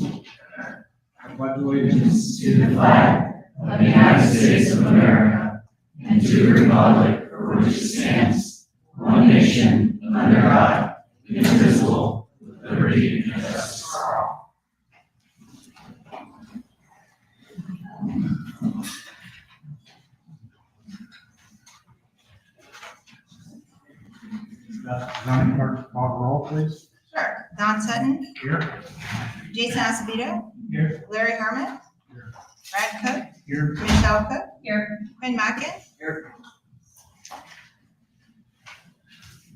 I pledge allegiance to the flag of the United States of America and to the republic for which it stands, one nation, under God, indivisible, with liberty and justice for all. Zoning clerk, call the roll, please. Sure. Don Sutton, Here. Jason Acevedo, Here. Larry Harmon, Here. Brad Cook, Here. Michelle Cook, here, Quinn Mackin, Here.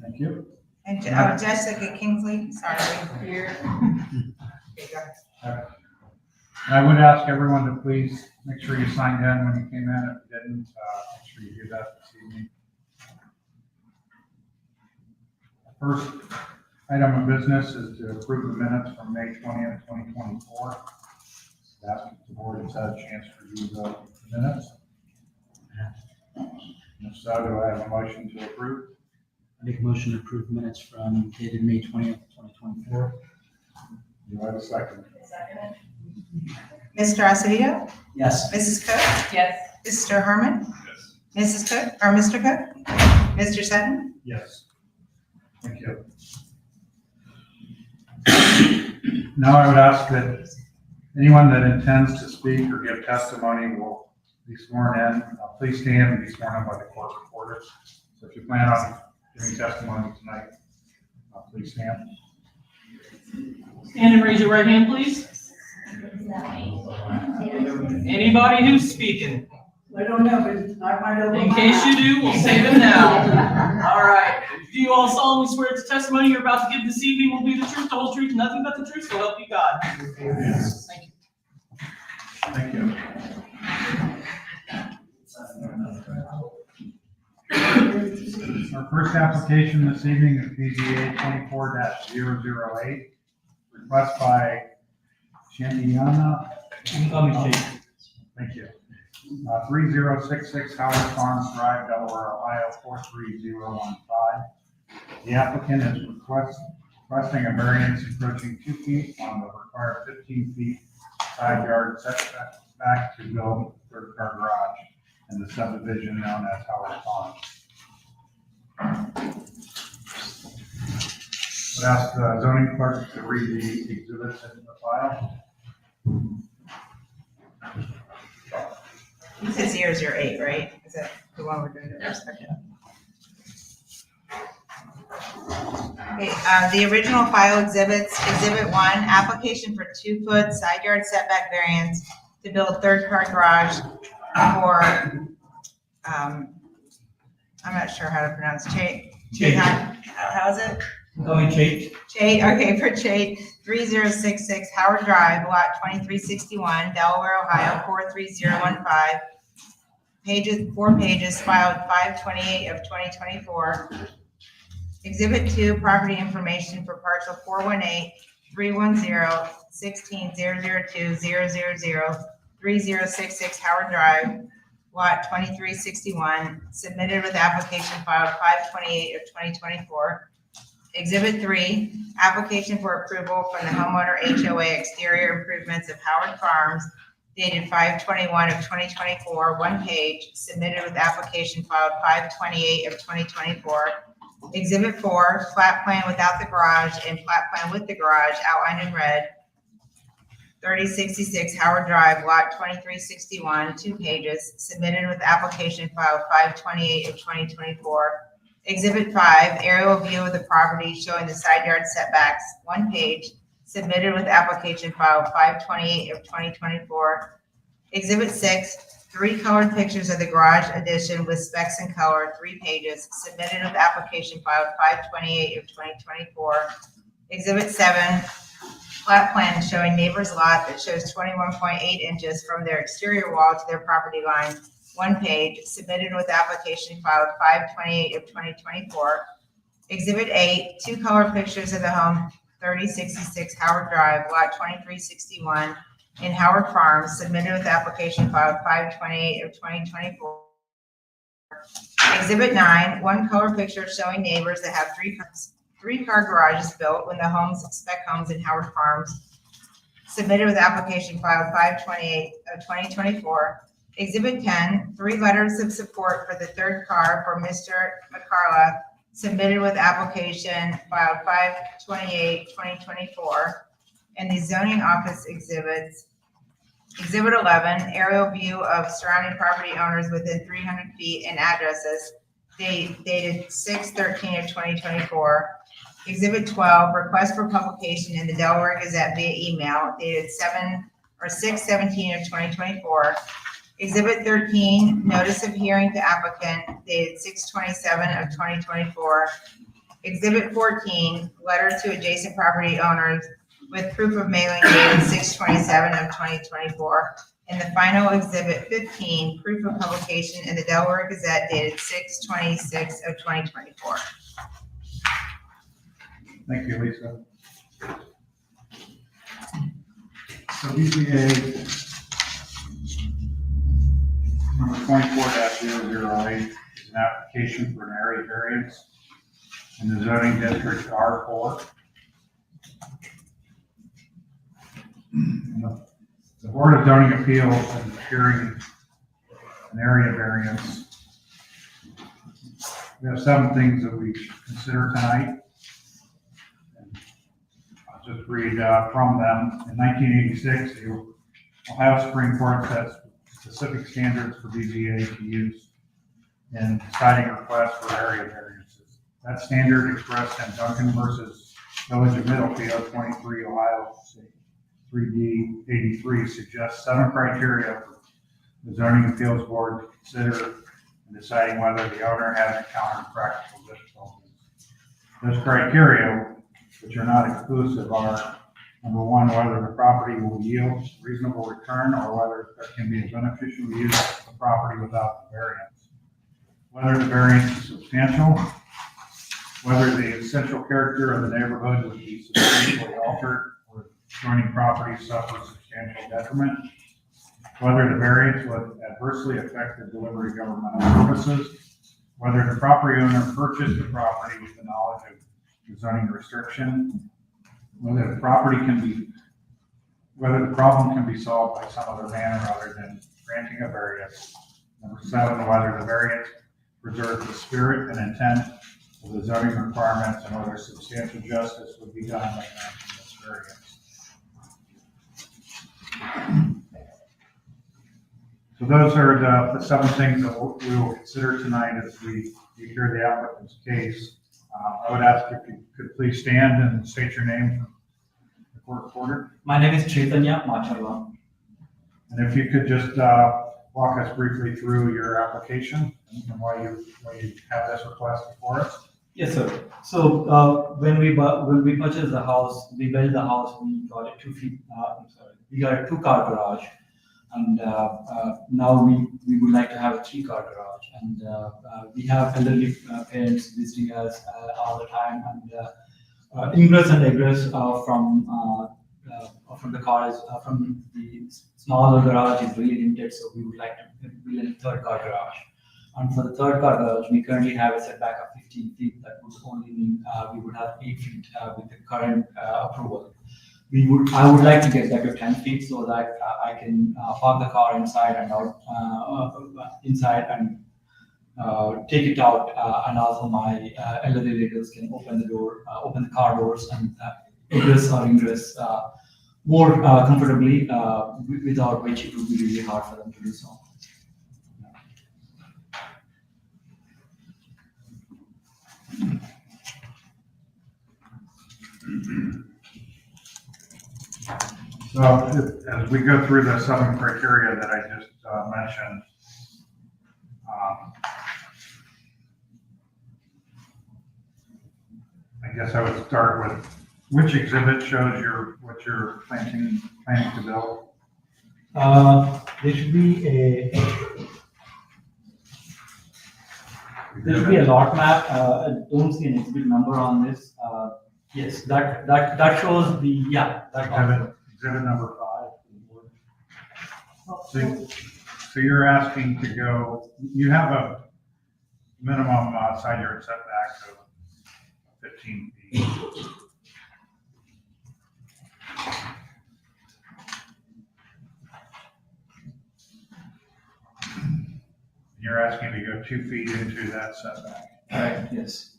Thank you. and Jessica Kingsley, sorry, here. Okay, go ahead. I would ask everyone to please make sure you signed in when you came in. If you didn't, make sure you do that this evening. First item of business is to approve the minutes from May 20th, 2024. Ask if the board has had a chance to review the minutes. If so, do I have a motion to approve? I make a motion to approve minutes from dated May 20th, 2024. Do I have a second? Mr. Acevedo, Yes. Mrs. Cook, Yes. Mr. Harmon, Yes. Mrs. Cook, or Mr. Cook, Mr. Sutton, Yes. Thank you. Now I would ask that anyone that intends to speak or give testimony will be sworn in. Please stand and be sworn in by the court reporter. So if you plan on giving testimony tonight, please stand. Stand and raise your right hand, please. Anybody who's speaking? I don't know, but I might open In my case mouth. you do, we'll save it now. All right. Do you all solemnly swear that the testimony you're about to give this evening will be the truth, the whole truth, and nothing but the truth, so help you God? Yes. Thank you. Thank you. Our first application this evening is PZA 24-008. Request by Shantiana. Thank you. 3066 Howard Farms Drive, Delaware, Ohio 43015. The applicant is requesting a variance encroaching 2 feet on the required 15 feet side yard setback to build a third car garage in the subdivision known as Howard Farms. Would ask the zoning clerk to read the exhibits in the file. you said 008, right? Is that the one we're doing the first? Okay, the original file exhibits, Exhibit 1, application for 2-foot side yard setback variance to build third car garage for, I'm not sure how to pronounce how is it? For Chait, 3066 Howard Drive, lot 2361, Delaware, Ohio, 43015. 4 pages, filed 5/28 of 2024. Exhibit 2, property information for parcel 418-310-16-002-000, 3066 Howard Drive, lot 2361, submitted with application filed 5/28 of 2024. Exhibit 3, application for approval from the homeowner HOA exterior improvements of Howard Farms, dated 5/21 of 2024, 1 page, submitted with application filed 5/28 of 2024. Exhibit 4, plat plan without the garage and plat plan with the garage outlined in red, 3066 Howard Drive, lot 2361, 2 pages, submitted with application filed 5/28 of 2024. Exhibit 5, aerial view of the property showing the side yard setbacks, 1 page, submitted with application filed 5/28 of 2024. Exhibit 6, 3 colored pictures of the garage addition with specs and color, 3 pages, submitted with application filed 5/28 of 2024. Exhibit 7, plat plan showing neighbor's lot that shows 21.8 inches from their exterior wall to their property line, 1 page, submitted with application filed 5/28 of 2024. Exhibit 8, 2 color pictures of the home, 3066 Howard Drive, lot 2361, in Howard Farms, submitted with application filed 5/28 of 2024. Exhibit 9, 1 color picture showing neighbors that have 3 car garages built when the homes, spec homes in Howard Farms, submitted with application file 5/28 of 2024. Exhibit 10, 3 letters of support for the third car for Mr. McCarla, submitted with application file 5/28 2024. And the zoning office exhibits. Exhibit 11, aerial view of surrounding property owners within 300 feet and addresses dated 6/13 of 2024. Exhibit 12, request for publication in the Delaware Gazette via email dated 6/17 of 2024. Exhibit 13, notice of hearing to applicant dated 6/27 of 2024. Exhibit 14, letter to adjacent property owners with proof of mailing dated 6/27 of 2024. And the final exhibit 15, proof of publication in the Delaware Gazette dated 6/26 of 2024. Thank you, Lisa. So BZA number 24-008 is an application for an area variance in the zoning district R4. The Board of Zoning Appeals is hearing an area variance. We have 7 things that we should consider tonight. I'll just read from them. In 1986, the Ohio Supreme Court sets specific standards for BZA to use in deciding requests for area variances. That standard expressed in Duncan versus Village of Middlefield, 23 Ohio State 3D 83 suggests 7 criteria for the zoning appeals board to consider in deciding whether the owner has encountered practical difficulties. Those criteria, which are not exclusive, are number 1, whether the property will yield reasonable return or whether there can be a beneficial use of the property without the variance. Whether the variance is substantial, whether the essential character of the neighborhood would be substantially altered or adjoining property suffer substantial detriment, whether the variance would adversely affect the delivery of governmental services, whether the property owner purchased the property with the knowledge of the zoning restriction, whether the problem can be solved by some other manner other than granting a variance. Number 7, whether the variance preserves the spirit and intent of the zoning requirements and whether substantial justice would be done by granting this variance. So those are the 7 things that we will consider tonight as we hear the applicant's case. I would ask if you could please stand and state your name for the court reporter. My name is Chaitanya Macharla. And if you could just walk us briefly through your application and why you have this request before us. Yes, sir. So when we purchased the house, we built the house. We got a 2 feet. We got a 2-car garage, and now we would like to have a 3-car garage. And we have elderly parents visiting us all the time, and ingress and egress from the cars from the smaller garage is really limited. So we would like to build a 3rd-car garage. And for the 3rd-car garage, we currently have a setback of 15 feet. That would only mean we would have 8 feet with the current approval. I would like to get that to 10 feet so that I can park the car inside and out, inside and take it out, and also my elderly relatives can open the car doors and egress or ingress more comfortably, without which it would be really hard for them to do so. So as we go through the 7 criteria that I just mentioned, I guess I would start with which exhibit shows what you're planning to build. There should be a lot map. I don't see an exhibit number on this. Yes, that shows the Exhibit number 5. So you're asking to go. You have a minimum side yard setback of 15 feet. You're asking to go 2 feet into that setback. Right, yes.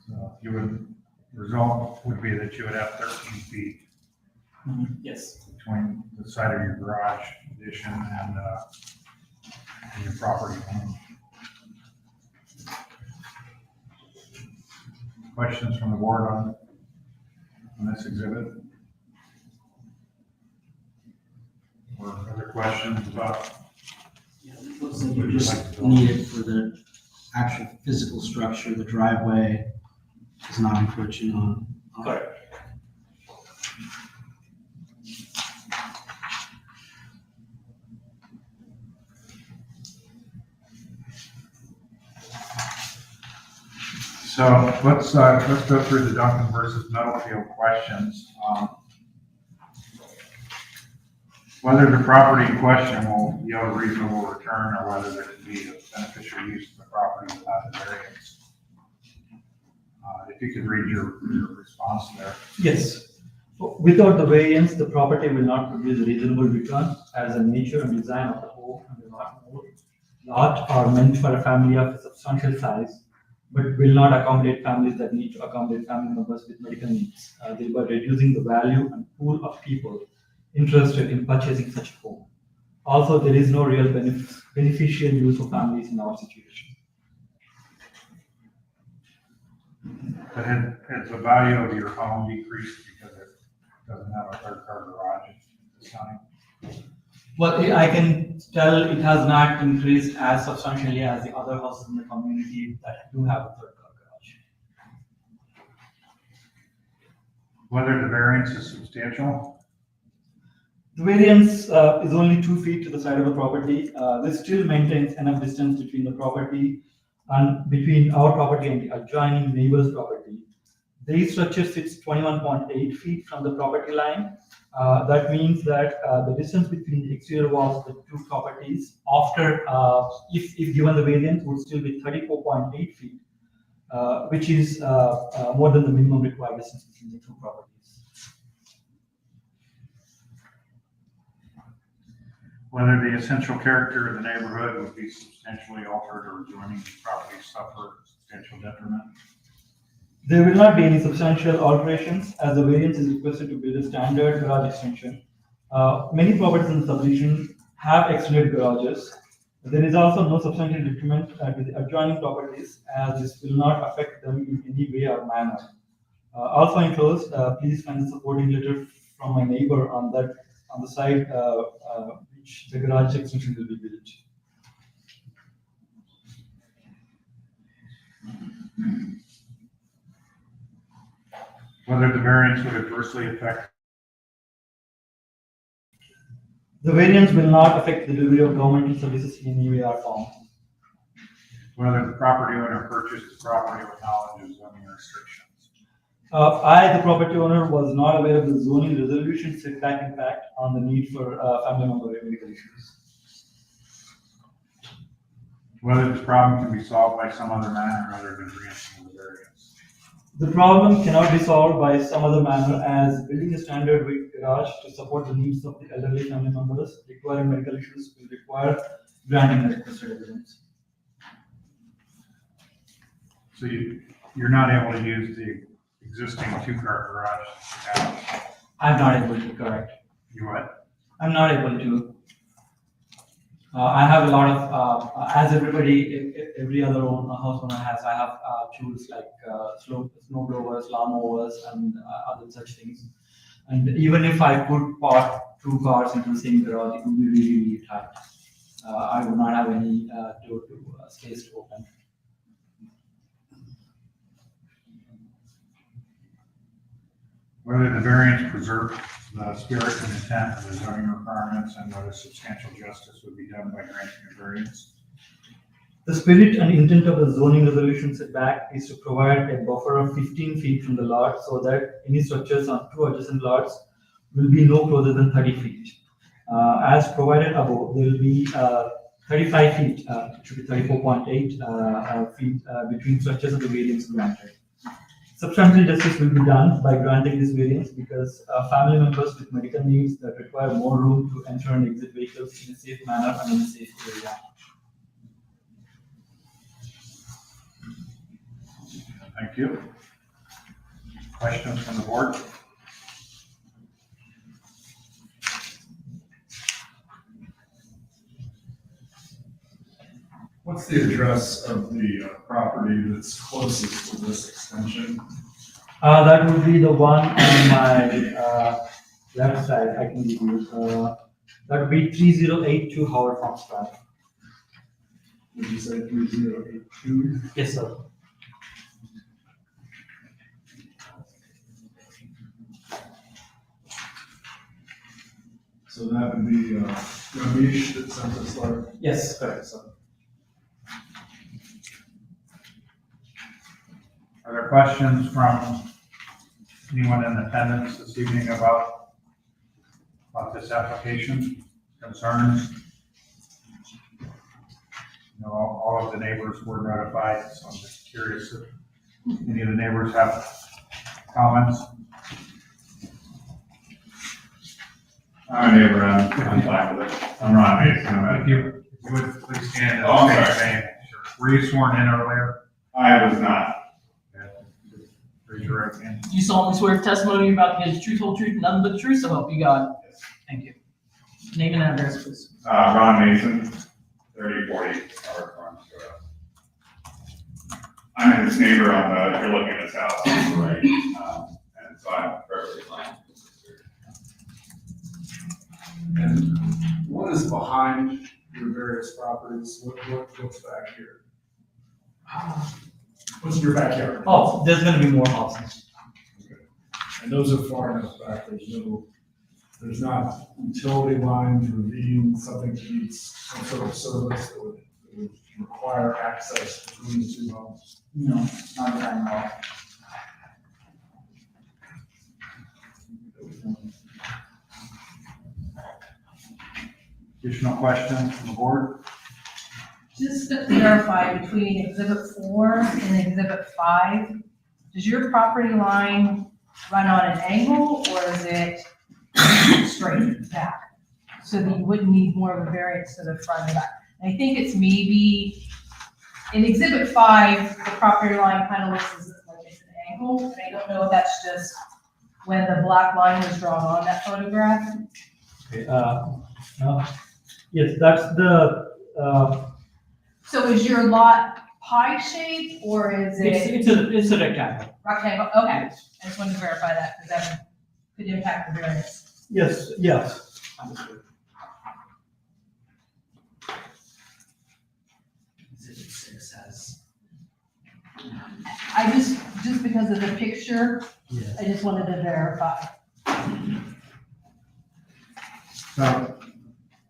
So you would, result would be that you would have 13 feet Yes. between the side of your garage addition and your property line. Questions from the board on this exhibit? Or other questions about? Looks like you just need it for the actual physical structure, the driveway is not encroaching on. Correct. So let's go through the Duncan versus Meadowfield questions. Whether the property in question will yield a reasonable return or whether there could be a beneficial use of the property without the variance. If you could read your response there. Yes. Without the variance, the property will not produce a reasonable return as the nature and design of the home and the lot are meant for a family of a substantial size, but will not accommodate families that need to accommodate family members with medical needs, thereby reducing the value and pool of people interested in purchasing such a home. Also, there is no real beneficial use for families in our situation. But has the value of your home decreased because it doesn't have a third car garage at this time? Well, I can tell it has not increased as substantially as the other houses in the community that do have a third car garage. Whether the variance is substantial? The variance is only 2 feet to the side of the property. This still maintains enough distance between the property and between our property and the adjoining neighbor's property. The structure sits 21.8 feet from the property line. That means that the distance between the exterior walls of the two properties after, if given the variance, would still be 34.8 feet, which is more than the minimum required distance between the two properties. Whether the essential character of the neighborhood would be substantially altered or adjoining properties suffer substantial detriment? There will not be any substantial alterations as the variance is requested to build a standard garage extension. Many properties in the subdivision have extended garages. There is also no substantial detriment to the adjoining properties as this will not affect them in any way or manner. Also enclosed, please find the supporting letter from my neighbor on the side which the garage extension will be built. Whether the variance would adversely affect? The variance will not affect the delivery of governmental services in any way or form. Whether the property owner purchased the property with knowledge of zoning restrictions? I, the property owner, was not aware of the zoning resolution setback impact on the need for family member medical issues. Whether this problem can be solved by some other manner other than granting the variance? The problem cannot be solved by some other manner as building a standard width garage to support the needs of the elderly family members requiring medical issues will require granting the requested evidence. So you're not able to use the existing 2-car garage now? I'm not able to, correct. You what? I'm not able to. I have a lot of, as every other house owner has, I have tools like snow blowers, lawn mowers, and other such things. And even if I could park 2 cars into the same garage, it would be really, really tight. I would not have any door to space to open. Whether the variance preserves the spirit and intent of the zoning requirements and whether substantial justice would be done by granting a variance? The spirit and intent of the zoning resolution setback is to provide a buffer of 15 feet from the lot so that any structures on 2 adjacent lots will be no closer than 30 feet. As provided above, there will be 35 feet, it should be 34.8 feet between structures of the variance granted. Substantial justice will be done by granting this variance because family members with medical needs that require more room to enter and exit vehicles in a safe manner and in a safe area. Thank you. Questions from the board? What's the address of the property that's closest to this extension? That would be the one on my left side. I can give you. That would be 3082 Howard Farms Drive. Did you say 3082? Yes, sir. So that would be Ramesh that sent us letter? Yes, correct, sir. Are there questions from anyone in attendance this evening about this application? Concerns? You know, all of the neighbors were notified, so I'm just curious if any of the neighbors have comments. I'm neighbor, I'm fine with it. I'm Ron Mason. If you would please stand Oh, I'm and sorry. say your name. Were you sworn in earlier? I was not. Raise your right hand. Do you solemnly swear the testimony you're about to give is the truth, whole truth, and nothing but the truth, so help you God? Thank you. Name and address, please. Ron Mason, 3040 Howard Farms Road. I'm his neighbor on the, if you're looking at his house, on the right, and so I'm perfectly fine. And what is behind your various properties? What's back here? What's in your backyard? Oh, there's going to be more houses. And those are far enough back, there's not utility lines, ravine, something that needs some sort of service that would require access between the two homes? No, not that I know of. Additional questions from the board? Just to clarify, between exhibit 4 and exhibit 5, does your property line run on an angle or is it straight back? So that you wouldn't need more of a variance to the front and back. And I think it's maybe, in exhibit 5, the property line kind of looks as if like it's an angle, and I don't know if that's just when the black line was drawn on that photograph. Okay, yes, that's the, So is your lot pie shaped or is it? it's a rectangle. Rectangle, okay, I just wanted to verify that, because that could impact the variance. Yes, yes. Understood. Exhibit 6 has. I just because of the picture, Yes. I just wanted to verify. So, I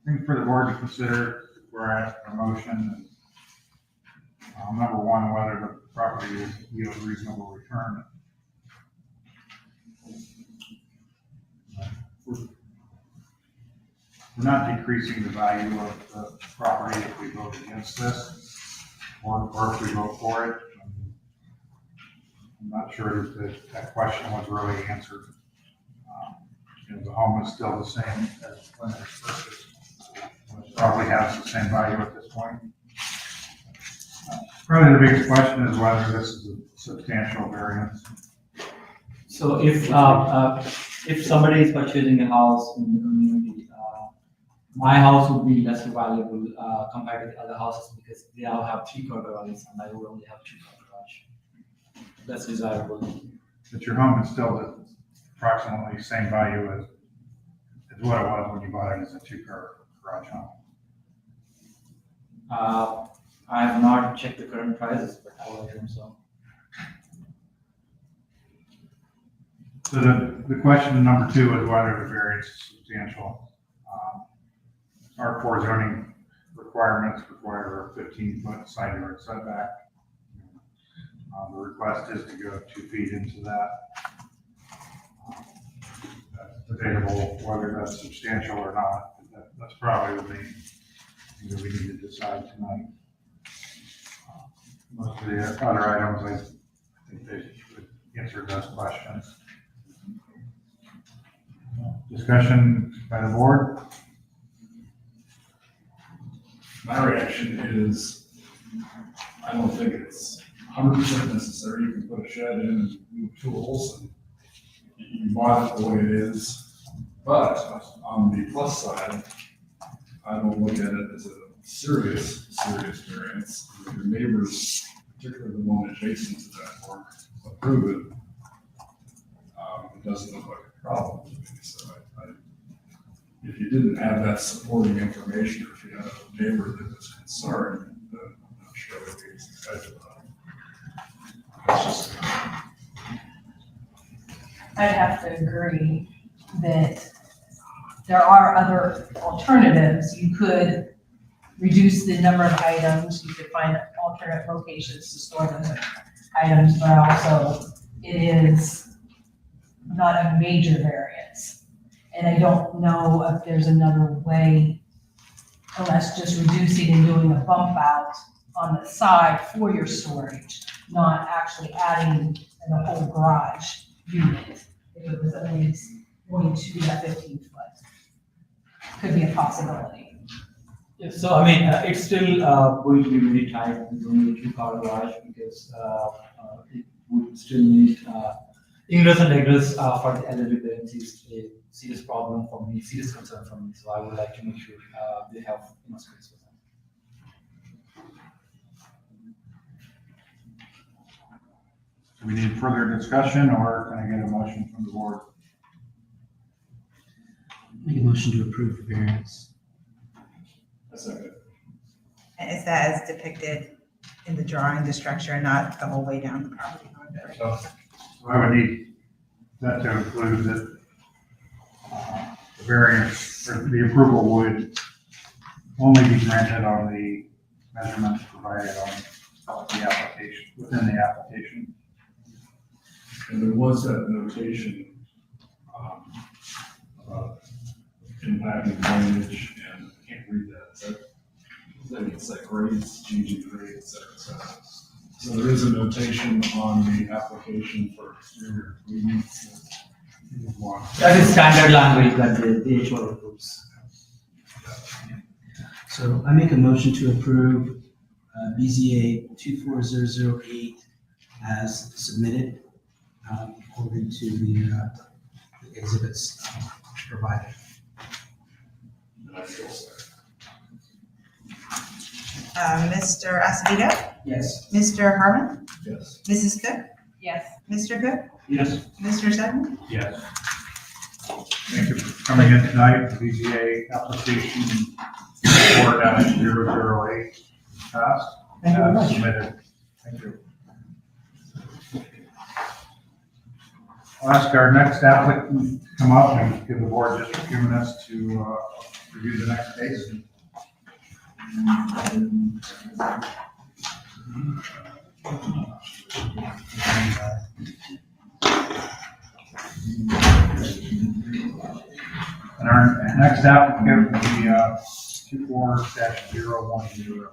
think for the board to consider, we're at a motion. Number one, whether the property will yield reasonable return. We're not decreasing the value of the property if we vote against this, or if we vote for it. I'm not sure that question was really answered. You know, the home is still the same as when it was purchased. It probably has the same value at this point. Probably the biggest question is whether this is a substantial variance. So if somebody is purchasing a house in the community, my house would be less valuable compared to the other houses because they all have 3-car garages and I would only have 2-car garage. That's desirable. But your home is still the approximately same value as what it was when you bought it as a 2-car garage home. I have not checked the current prices, but I would assume so. So the question number 2 is whether the variance is substantial. Our core zoning requirements require a 15-foot side yard setback. The request is to go 2 feet into that. That's debatable whether that's substantial or not. That's probably the main thing that we need to decide tonight. Most of the other items, I think they would answered those questions. Discussion by the board? My reaction is, I don't think it's 100% necessary. You can put a shed in and move tools and you bought it the way it is. But on the plus side, I don't look at it as a serious variance. If your neighbors, particularly the one adjacent to that work, approve it, it doesn't look like a problem to me. So if you didn't have that supporting information, or if you had a neighbor that was concerned, then I'm not sure what you'd expect about it. That's just, I'd have to agree that there are other alternatives. You could reduce the number of items, you could find alternate locations to store those items, but also it is not a major variance. And I don't know if there's another way, unless just reducing and doing a bump out on the side for your storage, not actually adding a whole garage unit. If it was at least going to be that 15 foot. Could be a possibility. Yes, so I mean, it's still going to be very tight with only 2-car garage because it would still need ingress and egress for the elderly parents is a serious problem for me, serious concern for me. So I would like to make sure they have enough space for them. Do we need further discussion, or can I get a motion from the board? Make a motion to approve the variance. a second. And is that as depicted in the drawing, the structure, not the whole way down the property line? So I would need that to include that the variance, or the approval would only be granted on the measurements provided on the application, within the application. And there was that notation about impacting drainage, and I can't read that. It's like grades, changing grade, et cetera, et cetera. So there is a notation on the application for exterior improvements. That is standard language that the HO approves. So I make a motion to approve BZA 24008 as submitted, according to the exhibits provided. And I feel so. Mr. Acevedo? Yes. Mr. Harmon? Yes. Mrs. Cook? Yes. Mr. Cook? Yes. Mr. Sutton? Yes. Thank you for coming in tonight. The BZA application 4-008 passed. Thank you very much. Submitted. Thank you. I'll ask our next applicant to come up and give the board just a few minutes to review the next case. And our next applicant will be 24-010.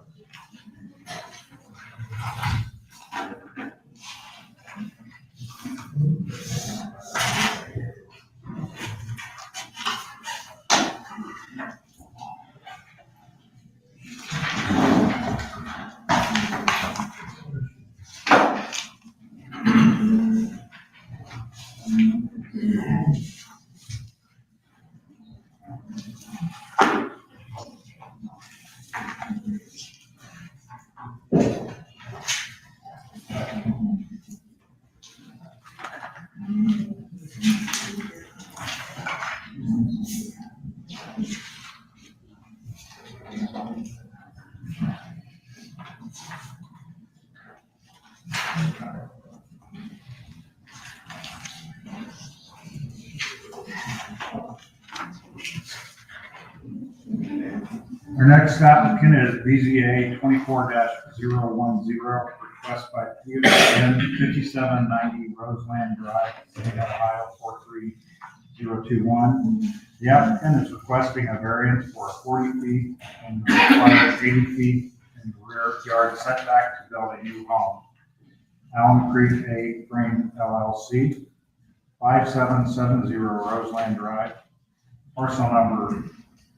Our next applicant is BZA 24-010, request by Theodore N. 5790 Roseland Drive, City, Ohio 43021. The applicant is requesting a variance for 40 feet and requires 80 feet in the rear yard setback to build a new home. Allen Creek A-Frame LLC, 5770 Roseland Drive, parcel number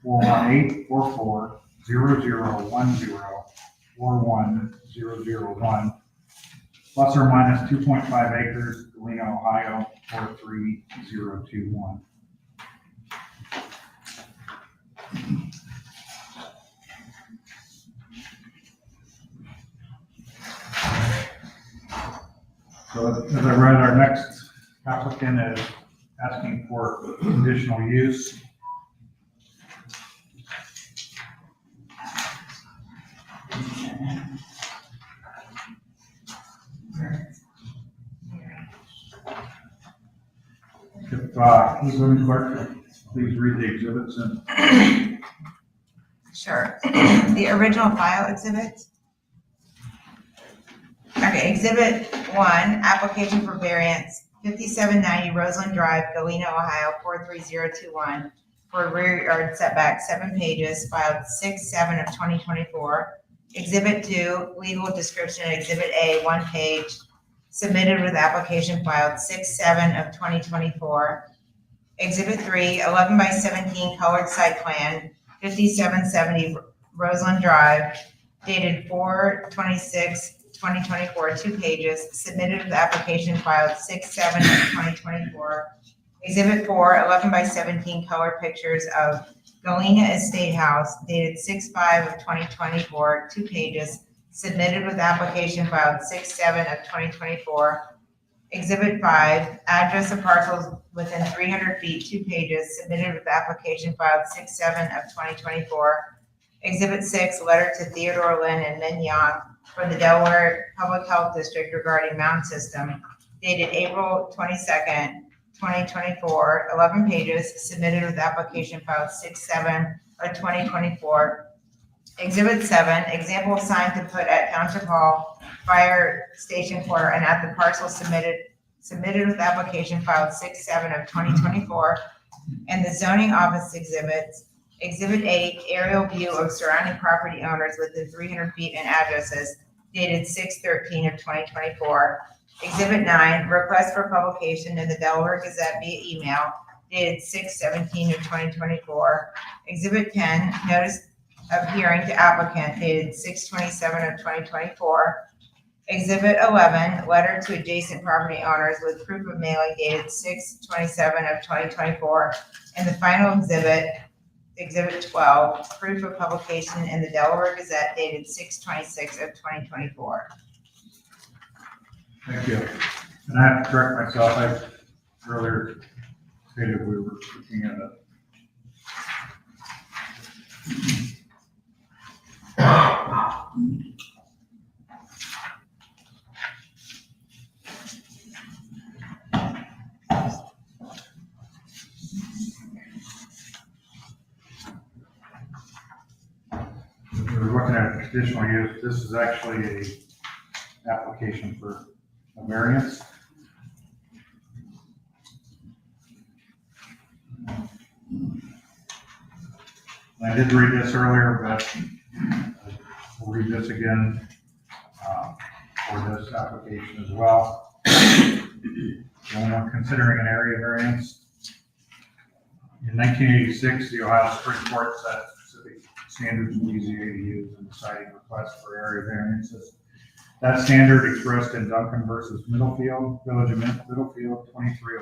418-44-0010-41001, plus or minus 2.5 acres, Galena, Ohio, 43021. So as I read, our next applicant is asking for conditional use. If, who's going to clerk, please read the exhibits and. Sure. The original file exhibit. Okay, exhibit 1, application for variance, 5790 Roseland Drive, Galena, Ohio, 43021, for a rear yard setback, 7 pages, filed 6/7 of 2024. Exhibit 2, legal description, exhibit A, 1 page, submitted with application filed 6/7 of 2024. Exhibit 3, 11 by 17 colored site plan, 5770 Roseland Drive, dated 4/26/2024, 2 pages, submitted with application filed 6/7 of 2024. Exhibit 4, 11 by 17 colored pictures of Galena Estate House, dated 6/5 of 2024, 2 pages, submitted with application filed 6/7 of 2024. Exhibit 5, address of parcels within 300 feet, 2 pages, submitted with application filed 6/7 of 2024. Exhibit 6, letter to Theodore Lynn and Min Young from the Delaware Public Health District regarding mound system, dated April 22nd, 2024, 11 pages, submitted with application filed 6/7 of 2024. Exhibit 7, example of sign to put at Township Hall, Fire Station Corner, and at the parcel submitted with application filed 6/7 of 2024. And the zoning office exhibits. Exhibit 8, aerial view of surrounding property owners within 300 feet and addresses, dated 6/13 of 2024. Exhibit 9, request for publication in the Delaware Gazette via email, dated 6/17 of 2024. Exhibit 10, notice of hearing to applicant, dated 6/27 of 2024. Exhibit 11, letter to adjacent property owners with proof of mailing, dated 6/27 of 2024. And the final exhibit, Exhibit 12, proof of publication in the Delaware Gazette, dated 6/26 of 2024. Thank you. And I have to correct myself, I earlier stated we were looking at a we're looking at conditional use. This is actually a application for a variance. I did read this earlier, but we'll read this again for this application as well. When we're considering an area variance, in 1986, the Ohio Supreme Court set specific standards and BZA to use in deciding requests for area variances. That standard expressed in Duncan versus Middlefield, Village of Middlefield, 23,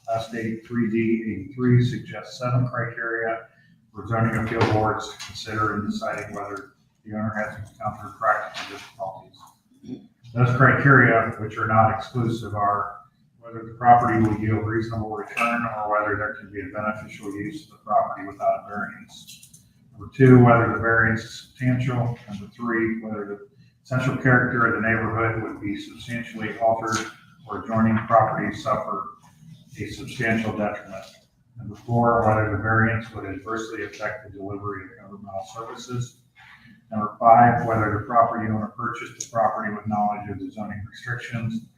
last date 3D83, suggests 7 criteria for zoning appeal boards to consider in deciding whether the owner has encountered practical difficulties. Those criteria, which are not exclusive, are whether the property will yield reasonable return or whether there can be a beneficial use of the property without a variance. Number 2, whether the variance is substantial. Number 3, whether the essential character of the neighborhood would be substantially altered or adjoining properties suffer a substantial detriment. Number 4, whether the variance would adversely affect the delivery of governmental services. Number 5, whether the property owner purchased the property with knowledge of the zoning restrictions.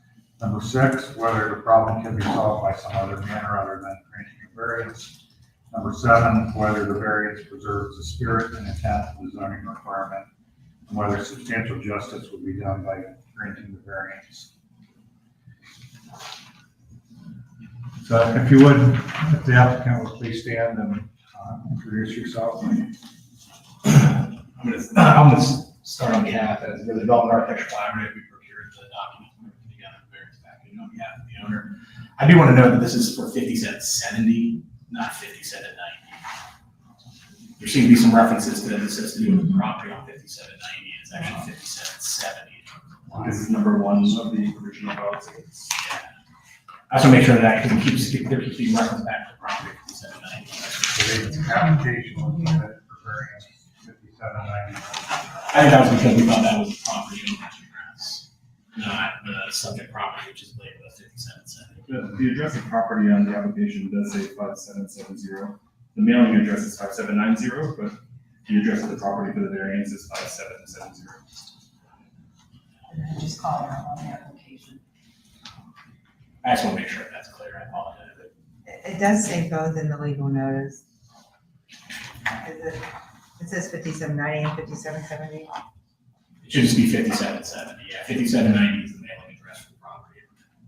Number 6, whether the problem can be solved by some other manner other than granting a variance. Number 7, whether the variance preserves the spirit and intent of the zoning requirement, and whether substantial justice would be done by granting the variance. So if you would, if the applicant would please stand and introduce yourself. I'm gonna start on behalf as the Development Architecture Collaborative. We procured the document from everything together, the variance package on behalf of the owner. I do want to note that this is for 5770, not 5790. There seem to be some references to this has to do with the property on 5790. It's actually 5770. This is number one of the original votes. Yeah. I just want to make sure that because there keeps being referenced back to the property 5790. So the application was submitted for variance 5790. I think that was because we thought that was the property owner's address, not the subject property, which is labeled as 5770. The address of property on the application does say 5770. The mailing address is 5790, but the address of the property for the variance is 5770. Just call it out on the application. I just want to make sure that's clear. I apologize. It does say both in the legal notice. It says 5790 and 5770. It should just be 5770. Yeah, 5790 is the mailing address for the property.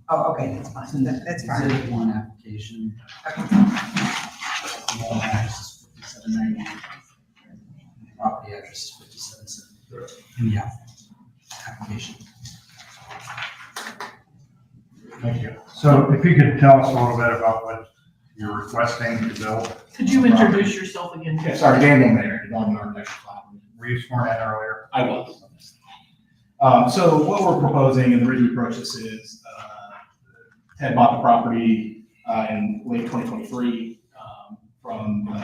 Oh, okay, that's fine. That's fine. Exhibit 1 application. Okay. Mailing address is 5790. Property address is 5770. In the application. Thank you. So if you could tell us a little bit about what you're requesting to build. Could you introduce yourself again? Yeah, sorry, Daniel Mayer, Development Architecture Collaborative. Were you sworn in earlier? I was. So what we're proposing, and the reason we approach this is, Ted bought the property in late 2023 from, I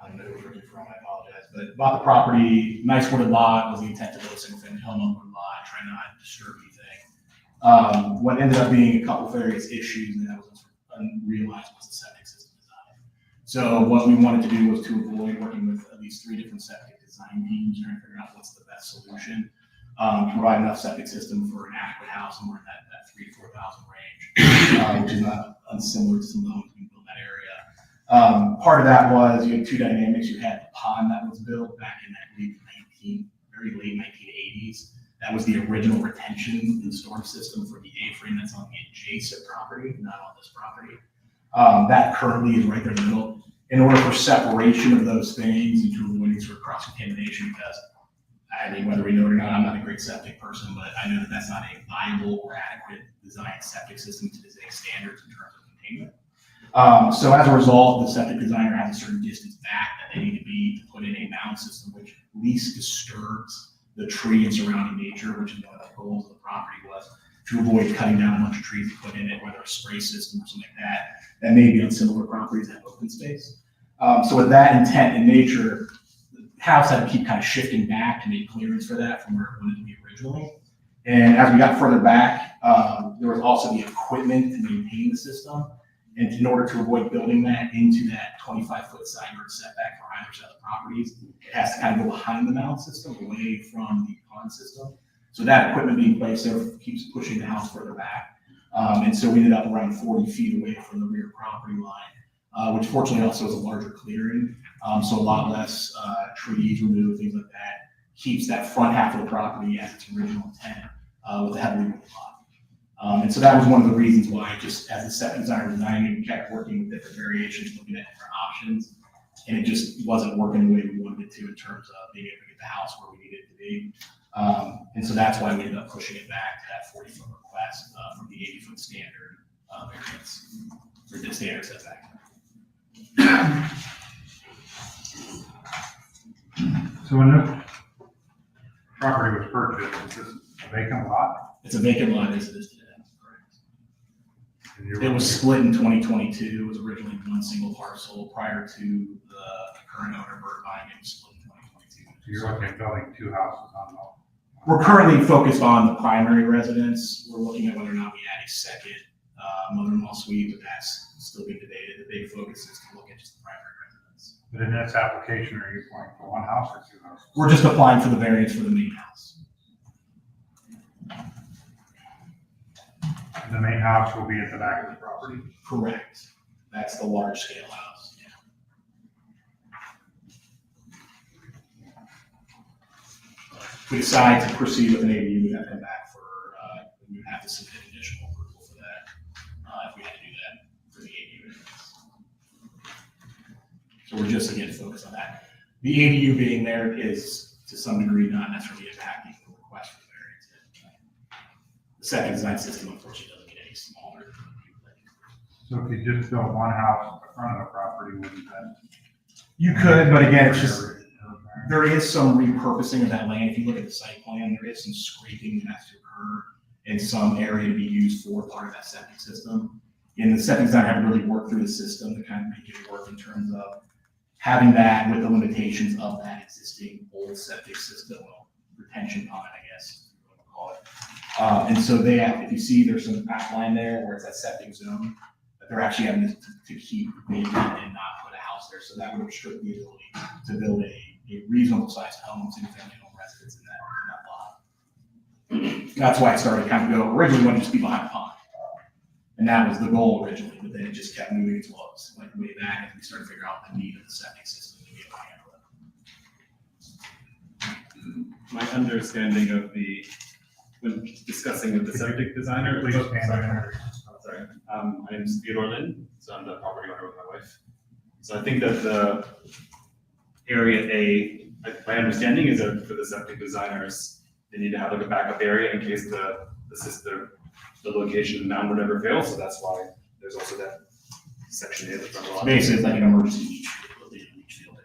don't know who we're looking from, I apologize, but bought the property, nice wooded lot, was the intent to build a single family home on wooded lot, try not to disturb anything. What ended up being a couple various issues and that was unrealized was the septic system design. So what we wanted to do was to avoid working with at least 3 different septic design teams, trying to figure out what's the best solution. Provide enough septic system for an adequate house somewhere in that 3,000 to 4,000 range, which is not unsimilar to some of the homes being built in that area. Part of that was you had 2 dynamics. You had the pond that was built back in that very late 1980s. That was the original retention and storm system for the A-frame that's on the adjacent property, not on this property. That currently is right there in the middle. In order for separation of those things and to avoid any sort of cross-contamination, because I mean, whether we know it or not, I'm not a great septic person, but I know that that's not a viable or adequate design septic system to today's standards in terms of containment. So as a result, the septic designer has a certain distance back that they need to be to put in a mound system which least disturbs the tree and surrounding nature, which is one of the goals of the property, was to avoid cutting down a bunch of trees to put in it, whether a spray system or something like that may be on similar properties that have open space. So with that intent in nature, the house had to keep kind of shifting back to make clearance for that from where it wanted to be originally. And as we got further back, there was also the equipment to maintain the system. And in order to avoid building that into that 25-foot side yard setback for either side of the properties, it has to kind of go behind the mound system, away from the pond system. So that equipment being placed there keeps pushing the house further back. And so we ended up around 40 feet away from the rear property line, which fortunately also is a larger clearing. So a lot less trees removed, things like that. Keeps that front half of the property as its original intent with a heavily wooded lot. And so that was one of the reasons why, just as the septic designer designing, we kept working with different variations, looking at different options, and it just wasn't working the way we wanted it to in terms of being able to get the house where we needed it to be. And so that's why we ended up pushing it back to that 40-foot request from the 80-foot standard variance, or the standard setback. So when the property was purchased, is this a vacant lot? It's a vacant lot as it is today. And It was split in 2022. It was originally one single parcel prior to the current owner, Bert, buying it. It was split in 2022. So you're looking at building 2 houses on the. We're currently focused on the primary residence. We're looking at whether or not we add a second mother-in-law suite, but that's still being debated. The big focus is to look at just the primary residence. But in this application, are you applying for 1 house or 2 houses? We're just applying for the variance for the main house. And the main house will be at the back of the property? Correct. That's the large scale house. Yeah. If we decide to proceed with an ADU, we have to come back for, we would have to submit additional we're just again focused on that. The ADU being there is to some degree not necessarily impacting the request for variance. The second design system unfortunately doesn't get any smaller. So if you just built one house at the front of the property, wouldn't that? You could, but again, it's just, there is some repurposing of that land. If you look at the site plan, there is some scraping that has to occur in some area to be used for part of that septic system. And the septic design had to really work through the system to kind of make it work in terms of having that with the limitations of that existing old septic system, well, retention pond, I guess, if you want to call it. And so they have, if you see, there's some back line there where it's that septic zone, that they're actually having to keep vacant and not put a house there. So that would restrict the ability to build a reasonable sized home, single-family home residence in that lot. That's why it started to kind of go, originally wanted to just be behind the pond. And that was the goal originally, but then it just kept moving its lows, like way back, and we started to figure out the need of the septic system to be able to handle it. My understanding of when discussing with the septic designer. Please oh, stand sorry. there. Sorry, my name is Theodore Lin, so I'm the property owner with my wife. So I think that the area A, my understanding is that for the septic designers, they need to have like a backup area in case the system, the location of the mound would ever fail, so that's why there's also that section A at the front of the lot. Basically, it's like an emergency leach field.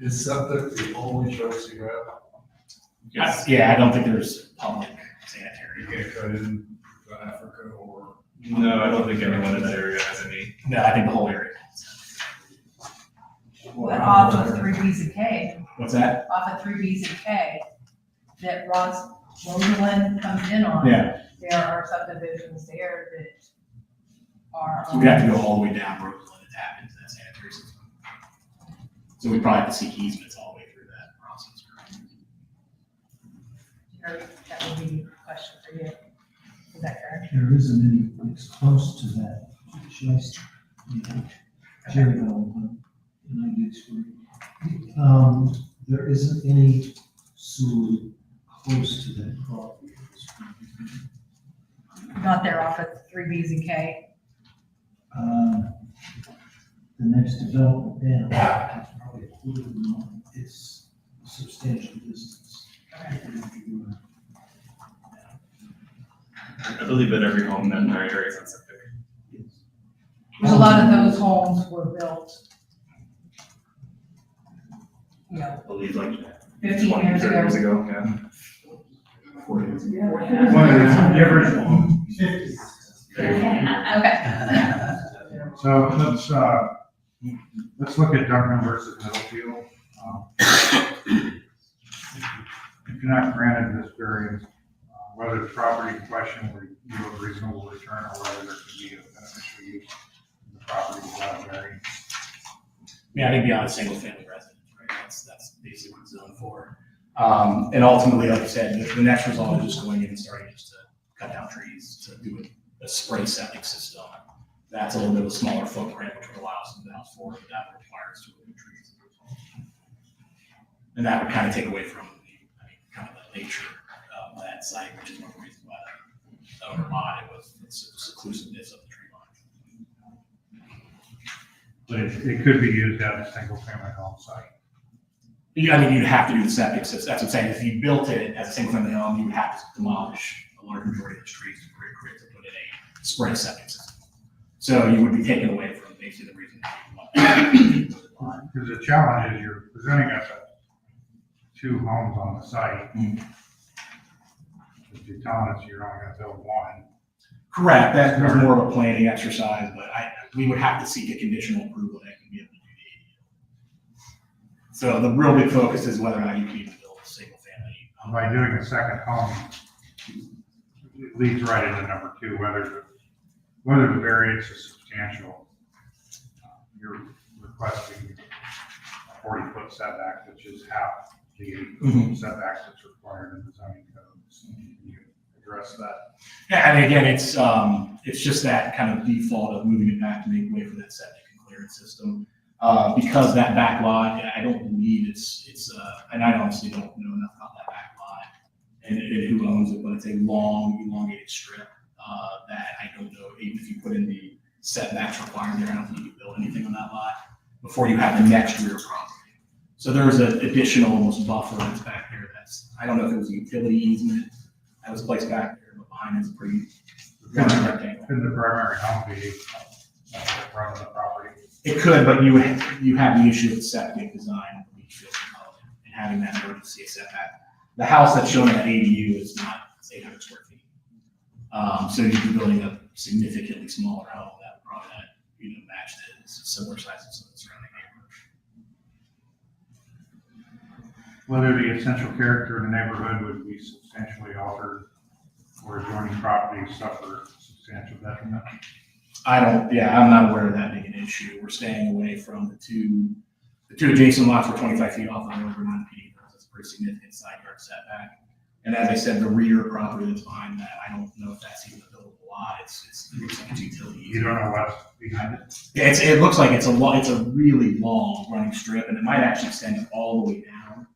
Is septic the only choice you have? Yeah, I don't think there's public sanitary. You can't cut in Africa or? No, I don't think anyone in that area has any. No, I think the whole area. But off of 3Bs and K, What's that? off of 3Bs and K, that Rosalind comes in on. Yeah, There are subdivisions there that are. so we have to go all the way down Brooklyn to tap into that sanitary system. So we probably have to seek easements all the way through that process. That would be a question for you. Is that correct? There isn't any, it's close to that, just, Jerry, and I do agree. There isn't any sewer close to that property. Not there off of 3Bs and K. The next development down, it's probably a quarter of a mile, it's a substantial distance. I believe that every home in that entire area is on septic. A lot of those homes were built, you know, I believe like 15 20, years 30 years ago. ago, yeah. 40 years ago. The original. Okay. So let's look at Duncan versus Middlefield. If you're not granted this variance, whether the property in question will yield reasonable return or whether there could be a beneficial use of the property without variance. Yeah, I think beyond a single family residence, right? That's basically what it's zoned for. And ultimately, like I said, the next result is just going in and starting just to cut down trees to do a spray septic system. That's a little bit of a smaller footprint, which would allow us to house forward, but that would require us to remove trees. And that would kind of take away from kind of the nature of that site, which is one of the reasons why the owner bought it, was the seclusiveness of the tree line. But it could be used as a single family home site. I mean, you'd have to do the septic system. That's what I'm saying. If you built it as a single family home, you would have to demolish a large majority of the trees to put in a spray septic system. So you would be taken away from basically the reason you want. Because the challenge is you're presenting us two homes on the site. If you're telling us you're only gonna build one. Correct. That was more of a planning exercise, but we would have to seek a conditional approval that can be able to do the ADU. So the real big focus is whether or not you can even build a single family. By doing a second home, it leads right into number two, whether the variance is substantial. You're requesting a 40-foot setback, which is half the 8-foot setback that's required in the zoning code. So can you address that? Yeah, and again, it's just that kind of default of moving it back to make way for that septic and clearance system. Because that back lot, I don't believe it's and I honestly don't know enough about that back lot and who owns it, but it's a long, elongated strip that I don't know, even if you put in the setbacks required there, I don't think you can build anything on that lot. before you have the next rear property. So there's an additional almost buffer that's back there that's, I don't know if it was a utility easement that was placed back there, but behind it's pretty large rectangle. Could the primary home be at the front of the property? It could, but you have the issue of the septic design of the leach field component and having that emergency setback. The house that's shown in that ADU is not 800 square feet. So you'd be building a significantly smaller home that would probably not, match the similar sizes of the surrounding neighborhood. Whether the essential character of the neighborhood would be substantially altered or adjoining properties suffer substantial detriment? I'm not aware of that being an issue. We're staying away from the two adjacent lots. We're 25 feet off the road. We're not impeding those. That's a pretty significant side yard setback. And as I said, the rear property that's behind that, I don't know if that's even a buildable lot. It looks like it's utility. You don't know what's behind it? Yeah, it looks like it's a really long running strip, and it might actually extend all the way down.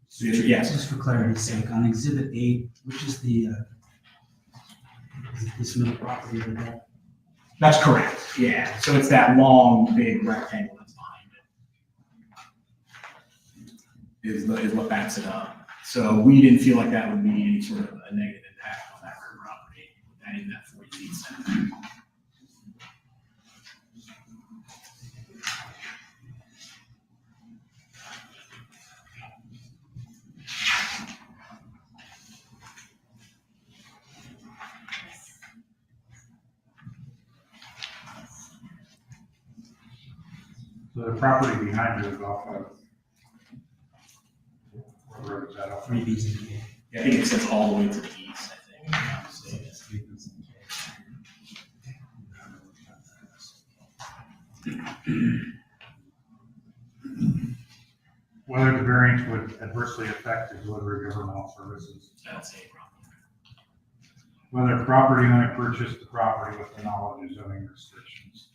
So yes. Just for clarity's sake, on Exhibit 8, which is is this middle property over there? That's correct. Yeah. So it's that long, big rectangle that's behind it. Is what backs it up. So we didn't feel like that would be any sort of a negative impact on that rear property, that in that 40 feet setback. So the property behind you is off of, what road is that off of? Yeah, I think it extends all the way to the east, I think. if I'm not mistaken. Whether the variance would adversely affect the delivery of governmental services? I don't see any problem. Whether property owner purchased the property with the knowledge of zoning restrictions?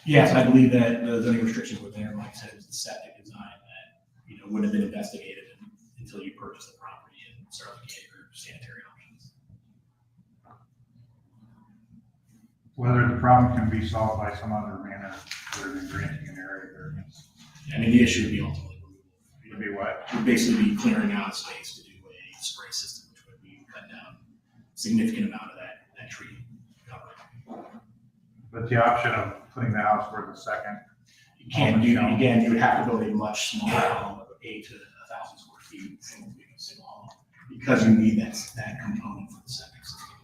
Yes, I believe that the zoning restrictions were there, like I said, it was the septic design that, would have been investigated until you purchase the property and start looking at your sanitary options. Whether the problem can be solved by some other manner other than granting an area variance? I mean, the issue would be ultimately removal. It'd be what? It would basically be clearing out space to do a spray system, which would be cut down a significant amount of that tree cover. But the option of putting the house for the second? You can't do, again, you would have to build a much smaller home of 8 to 1,000 square feet, single home, because you need that component for the septic system.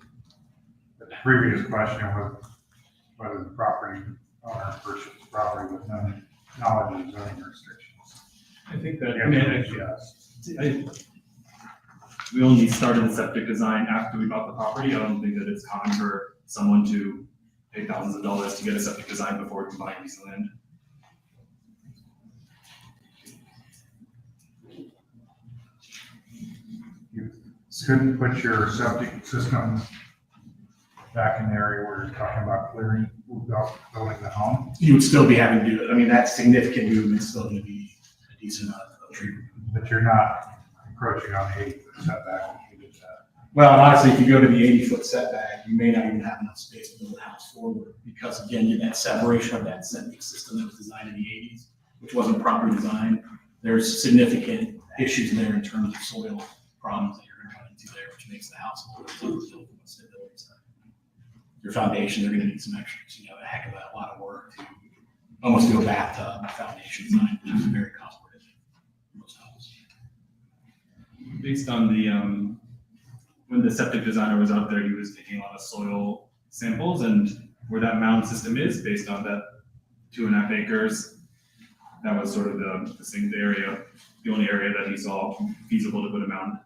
The previous question was whether the property owner purchased the property with no knowledge of zoning restrictions. I think that, Yes. we only started the septic design after we bought the property. I don't think that it's common for someone to pay thousands of dollars to get a septic design before we can buy a piece of land. You couldn't put your septic system back in the area where you're talking about clearing, building the home? You would still be having to do it. I mean, that significant movement is still going to be a decent amount of treatment. But you're not encroaching on the 8-foot setback when you did that. Well, and honestly, if you go to the 80-foot setback, you may not even have enough space to build a house forward because, again, you have that separation of that septic system that was designed in the 80s, which wasn't properly designed. There's significant issues there in terms of soil problems that you're going to run into there, which makes the house a little bit of a stability side. Your foundation, they're going to need some extra, a heck of a lot of work to almost do a bathtub foundation design, which is very cost prohibitive for most houses. Based on the, when the septic designer was out there, he was taking a lot of soil samples, and where that mound system is, based on that 2.5 acres, that was sort of the only area that he saw feasible to put a mound.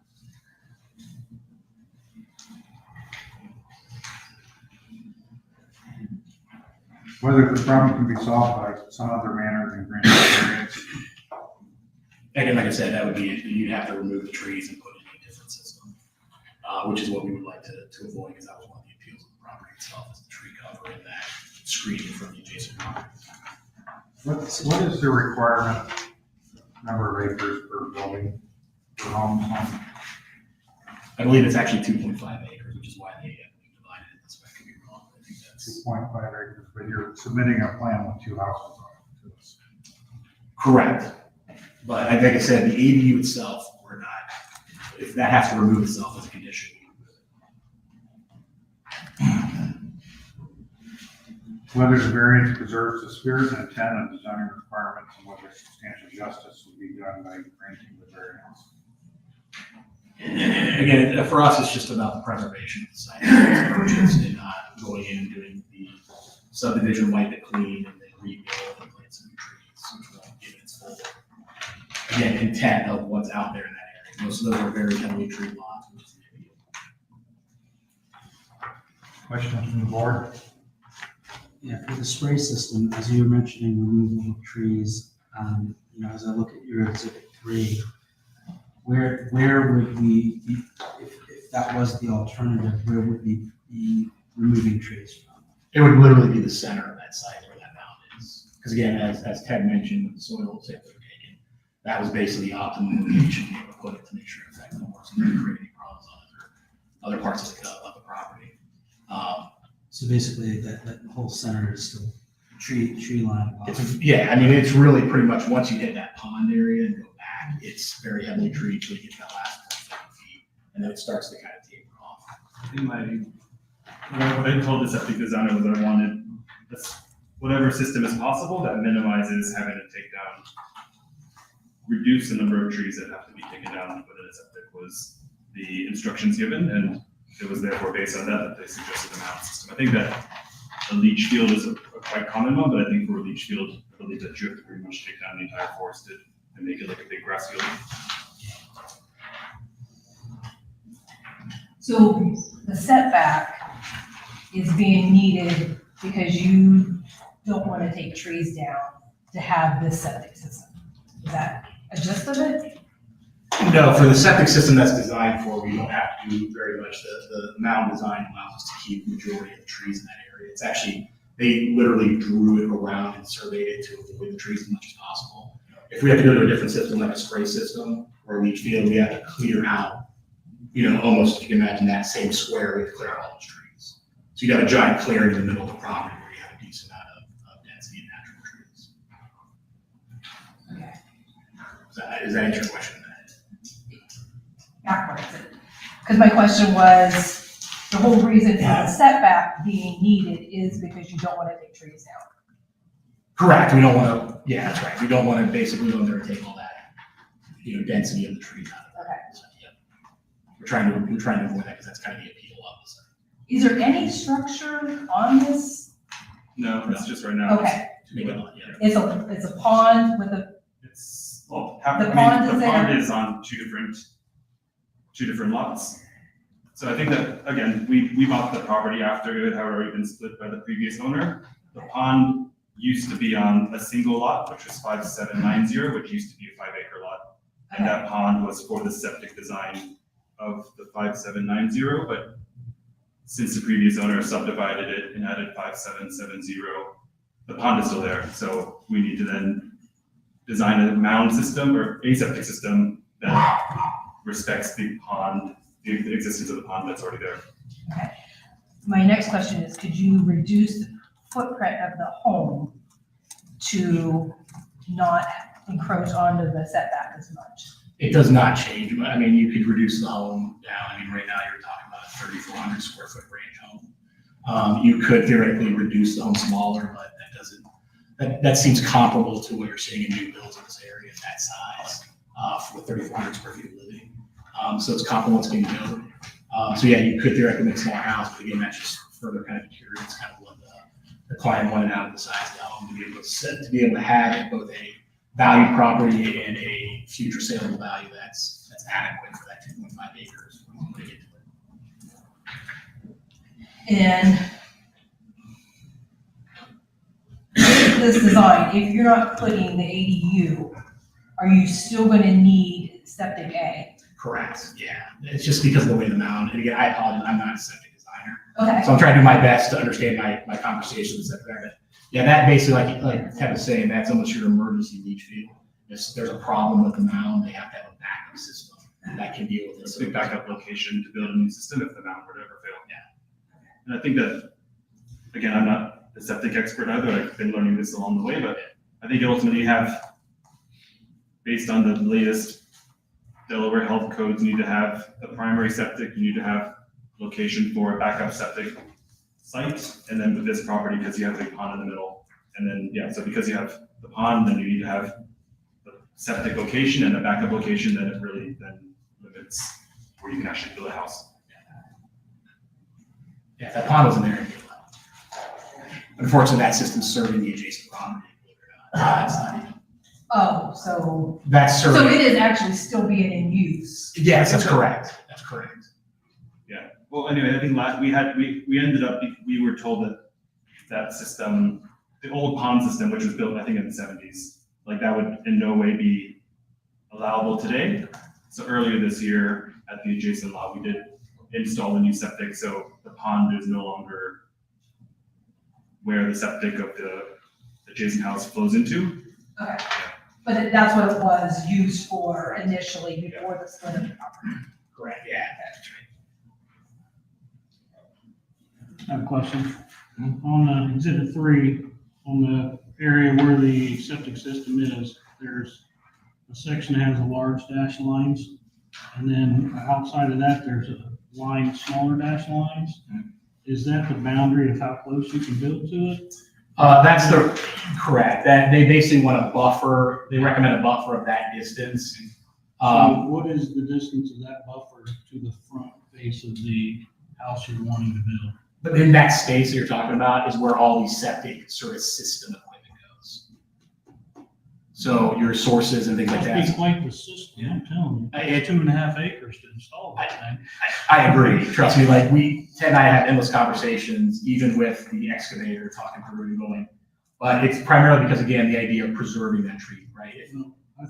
Whether the problem can be solved by some other manner than granting a variance? Again, like I said, that would be, you'd have to remove the trees and put in a different system, which is what we would like to avoid, because that was one of the appeals of the property itself, is the tree cover and that screening from the adjacent property. What is the requirement, number of acres per building, for homes? I believe it's actually 2.5 acres, which is why they divided it this way. I could be wrong, but I think that's. 2.5 acres, but you're submitting a plan with 2 houses on it to us. Correct. But like I said, the ADU itself, we're not, if that has to remove itself as a condition. Whether the variance preserves the spirit and intent of design requirements and whether substantial justice will be done by granting the variance. Again, for us, it's just about the preservation of the site. And not going in and doing the subdivision, wipe it clean, and then rebuild and plant some new trees, which won't give it its full, again, intent of what's out there in that area. Most of those are very heavily treed lots, which is the ideal. Questions from the board? Yeah, for the spray system, as you were mentioning, removal of trees, as I look at your exhibit 3, where would we, if that was the alternative, where would we be removing trees from? It would literally be the center of that site where that mound is. Because again, as Ted mentioned, with the soil samples were taken, that was basically the optimum location to be able to put it to make sure it affected the horse and didn't create any problems on other parts of the property. So basically, that whole center is still tree line. Yeah, I mean, it's really pretty much, once you hit that pond area and go back, it's very heavily treed till you get to that last 50 feet, and then it starts to kind of taper off. What I told the septic designer was I wanted whatever system is possible that minimizes having to take down, reduce the number of trees that have to be taken down to put in a septic was the instructions given, and it was therefore based on that they suggested a mound system. I think that a leach field is a quite common one, but I think for a leach field, I believe that you have to pretty much take down the entire forest and make it like a big grass field. So the setback is being needed because you don't want to take trees down to have this septic system. Is that a gist of it? No, for the septic system that's designed for, we don't have to do very much. The mound design allows us to keep the majority of the trees in that area. It's actually, they literally drew it around and surveyed it to avoid the trees as much as possible. If we have to go to a different system, like a spray system or a leach field, we have to clear out, almost, if you can imagine that same square, we have to clear out all those trees. So you'd have a giant clearing in the middle of the property where you have a decent amount of density and natural trees. Okay. Does that answer your question? Backwards. Because my question was, the whole reason for the setback being needed is because you don't want to take trees down. Correct. We don't want to, yeah, that's right. We don't want to basically go there and take all that, density of the trees out of it. Okay. So, yeah. We're trying to avoid that because that's kind of the appeal of this. Is there any structure on this? No, it's just right now. Okay. To make it on, yeah. It's a pond with a, It's, well, The pond is the pond there. is on two different lots. So I think that, again, we bought the property after it had already been split by the previous owner. The pond used to be on a single lot, which was 5790, which used to be a 5-acre lot. And that pond was for the septic design of the 5790, but since the previous owner subdivided it and added 5770, the pond is still there. So we need to then design a mound system or a septic system that respects the pond, the existence of the pond that's already there. okay. My next question is, could you reduce the footprint of the home to not encroach onto the setback as much? It does not change. I mean, you could reduce the home down. I mean, right now you're talking about a 3,400 square foot range home. You could theoretically reduce the home smaller, but that doesn't, that seems comparable to what you're seeing in new builds in this area, that size, for 3,400 square feet of living. So it's comparable to being built. So yeah, you could theoretically make a smaller house, but again, that's just further kind of deteriorates kind of what the client wanted out of the size of the home to be able to have both a valued property and a future saleable value that's adequate for that 2.5 acres. When we get to it. And with this design, if you're not putting the ADU, are you still going to need septic A? Correct, yeah. It's just because of the way the mound, and again, I apologize, I'm not a septic designer. Okay. So I'm trying to do my best to understand my conversations with that. Yeah, that basically, like Ted was saying, that's almost your emergency leach field. If there's a problem with the mound, they have to have a backup system that can deal with it. It's a big backup location to build a new system if the mound were to ever fail. Yeah. And I think that, again, I'm not a septic expert either. I've been learning this along the way, but I think you ultimately have based on the latest Delaware health codes, you need to have a primary septic, you need to have location for a backup septic site, and then with this property, because you have the pond in the middle, and then, yeah, so because you have the pond, then you need to have the septic location and a backup location, then it really then limits where you can actually build a house. Yeah, if that pond was in there, it'd be allowed. Unfortunately, that system's serving the adjacent property. Believe it or not. That's not even. Oh, so, That's so serving. it is actually still being in use. Yes, that's correct. That's correct. Well, anyway, I think we ended up, we were told that that system, the old pond system, which was built, I think, in the 70s, like that would in no way be allowable today. So earlier this year at the adjacent lot, we did install a new septic, so the pond is no longer where the septic of the adjacent house flows into. Okay. But that's what it was used for initially before the split of the property. Correct, yeah, that's right. I have a question. On exhibit 3, on the area where the septic system is, there's a section that has a large dash lines. And then outside of that, there's a line, smaller dash lines. Is that the boundary of how close you can build to it? That's correct. That they basically want a buffer. They recommend a buffer of that distance. So what is the distance of that buffer to the front face of the house you're wanting to build? But in that space that you're talking about is where all these septic sort of system equipment goes. So your sources and things like Must be that. quite the system, I'm telling you. 2.5 acres to install that thing. I agree. Trust me, like Ted and I have endless conversations, even with the excavator, talking through and going. But it's primarily because, again, the idea of preserving that tree, right?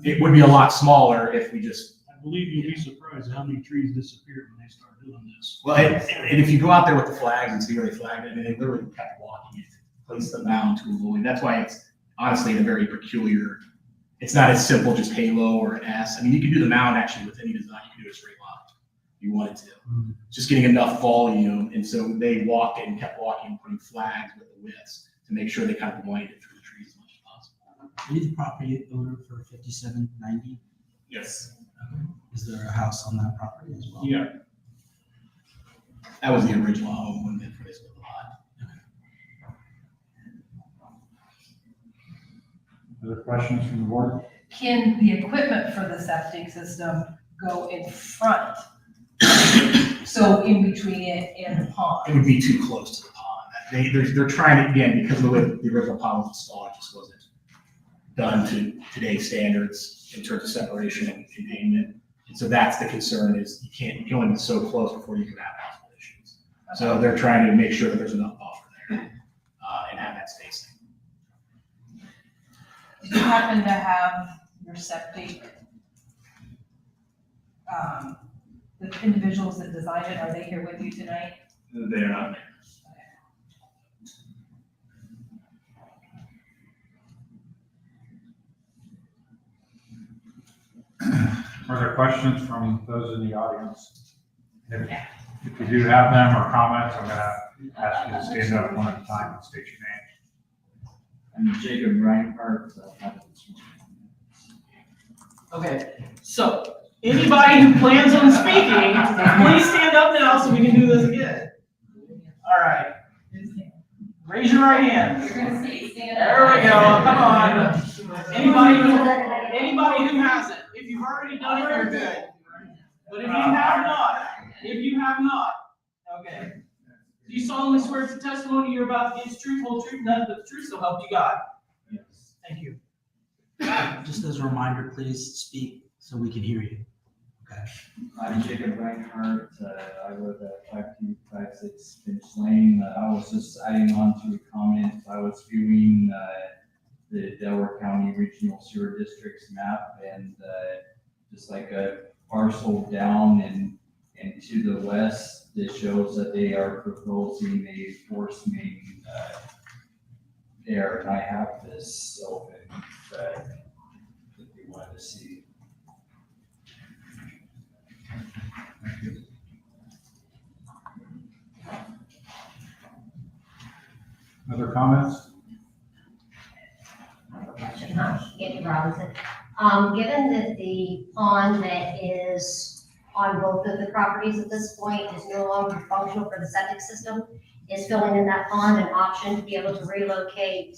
It would be a lot smaller if we just. I believe you'd be surprised how many trees disappeared when they start doing this. Well, and if you go out there with the flags and see where they flagged it, I mean, they literally kept walking it, placed them down to avoid. That's why it's honestly a very peculiar. It's not as simple, just halo or an S. I mean, you can do the mound actually with any design. You can do a straight line if you wanted to. Just getting enough volume. And so they walked it and kept walking, putting flags with the widths to make sure they kind of winded through the trees as much as possible. Are you the property owner for 5790? Yes. Is there a house on that property as well? Yeah. That was the original home when they for this little lot. Other questions from the board? Can the equipment for the septic system go in front? So in between it and the It pond? would be too close to the pond. They're trying to, again, because of the way the original pond was installed, it just wasn't done to today's standards in terms of separation and containment. And so that's the concern is you can only be so close before you can have household issues. So they're trying to make sure that there's enough buffer there and have that spacing. Did you happen to have your septic, the individuals that designed it, are they here with you tonight? They are not. Are there questions from those in the audience? If you do have them or comments, I'm gonna ask you to stand up one at a time and state your name. I'm Jacob Reinhardt. Okay, so anybody who plans on speaking, please stand up now so we can do this again. All right. Raise your right hand. There we go, come on. Anybody who hasn't, if you've already done it, you're good. But if you have not, okay. Do you solemnly swear the testimony you're about to give is truth, whole truth, nothing but the truth, so help you God? Yes. Thank you. Just as a reminder, please speak so we can hear you. Okay. I'm Jacob Reinhardt. I live at 5256 Finch Lane. I was just adding on to a comment. I was viewing the Delaware County Regional Sewer Districts map and just like a parcel down and to the west, that shows that they are proposing a force main there. And I have this open if you wanted to see. Other comments? Andy Robinson. Given that the pond that is on both of the properties at this point is no longer functional for the septic system, is filling in that pond an option to be able to relocate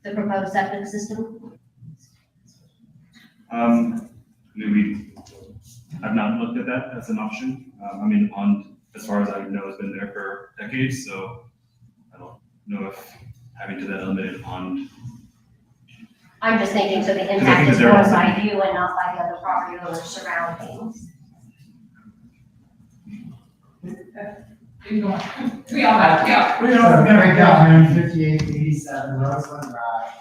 the proposed septic system? Maybe, I've not looked at that as an option. I mean, the pond, as far as I know, has been there for decades, so I don't know if having to that limited pond. I'm just thinking, so the I impact think is that there borne is- by you and not by the other property owners surrounding. We all have to go. We don't break down 5887 Roseland Drive.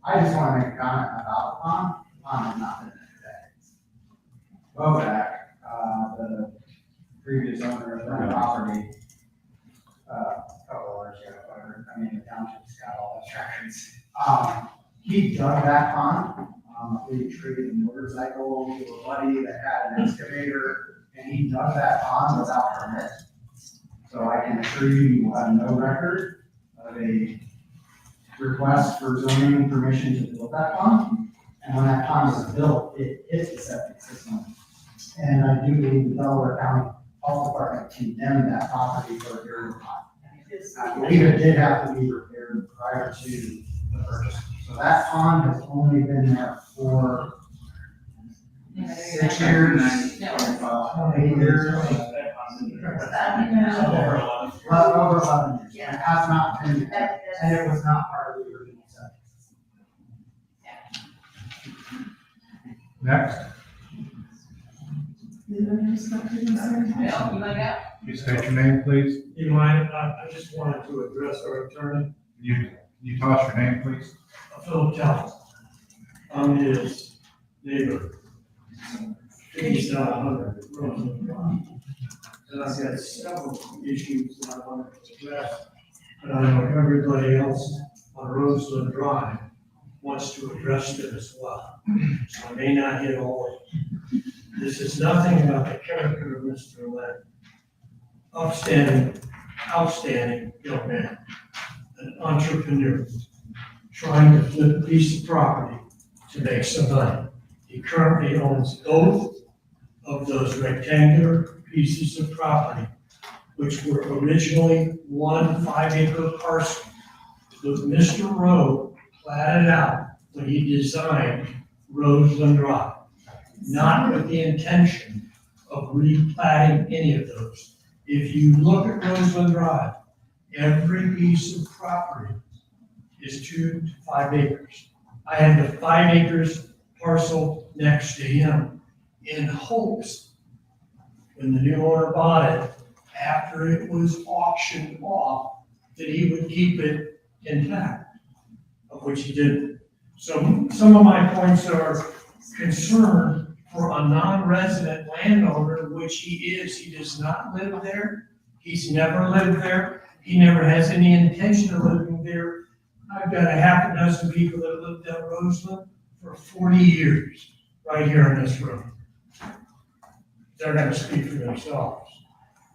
I just want to make a comment about the pond. The pond has not been there today. Bobak, the previous owner of the property, a couple hours ago, I mean, the township's got all those records. He dug that pond. We treated a motorcycle to a buddy that had an excavator, and he dug that pond without permit. So I can assure you, you will have no record of a request for zoning permission to build that pond. And when that pond was built, it hit the septic system. And I do believe the Delaware County Health Department condemned that property for a period of time. I believe it did have to be repaired prior to the purchase. So that pond has only been there for 6 years, 8 years. Over 11 years. It has not been, and it was not part of the original septic system. Next, Bill, you wanna go? please state your name, please. You mind, I just wanted to address our attorney, You tell us your name, please. Philip Towns. I'm his neighbor. 5700 Roseland Drive. And I've got several issues that I want to address, but I know everybody else on Roseland Drive wants to address them as well. So I may not hit all of it. This is nothing about the character of Mr. Lynn. Upstanding, outstanding young man, an entrepreneur, trying to flip a piece of property to make some money. He currently owns both of those rectangular pieces of property, which were originally 1 5-acre parcel that Mr. Rowe platted out when he designed Roseland Drive, not with the intention of replatting any of those. If you look at Roseland Drive, every piece of property is 2 to 5 acres. I had the 5 acres parcel next to him in hopes, when the new owner bought it, after it was auctioned off, that he would keep it intact, of which he didn't. So some of my points are concern for a non-resident landowner, which he is. He does not live there. He's never lived there. He never has any intention of living there. I've got a half a dozen people that have lived at Roseland for 40 years, right here in this room. They're gonna speak for themselves.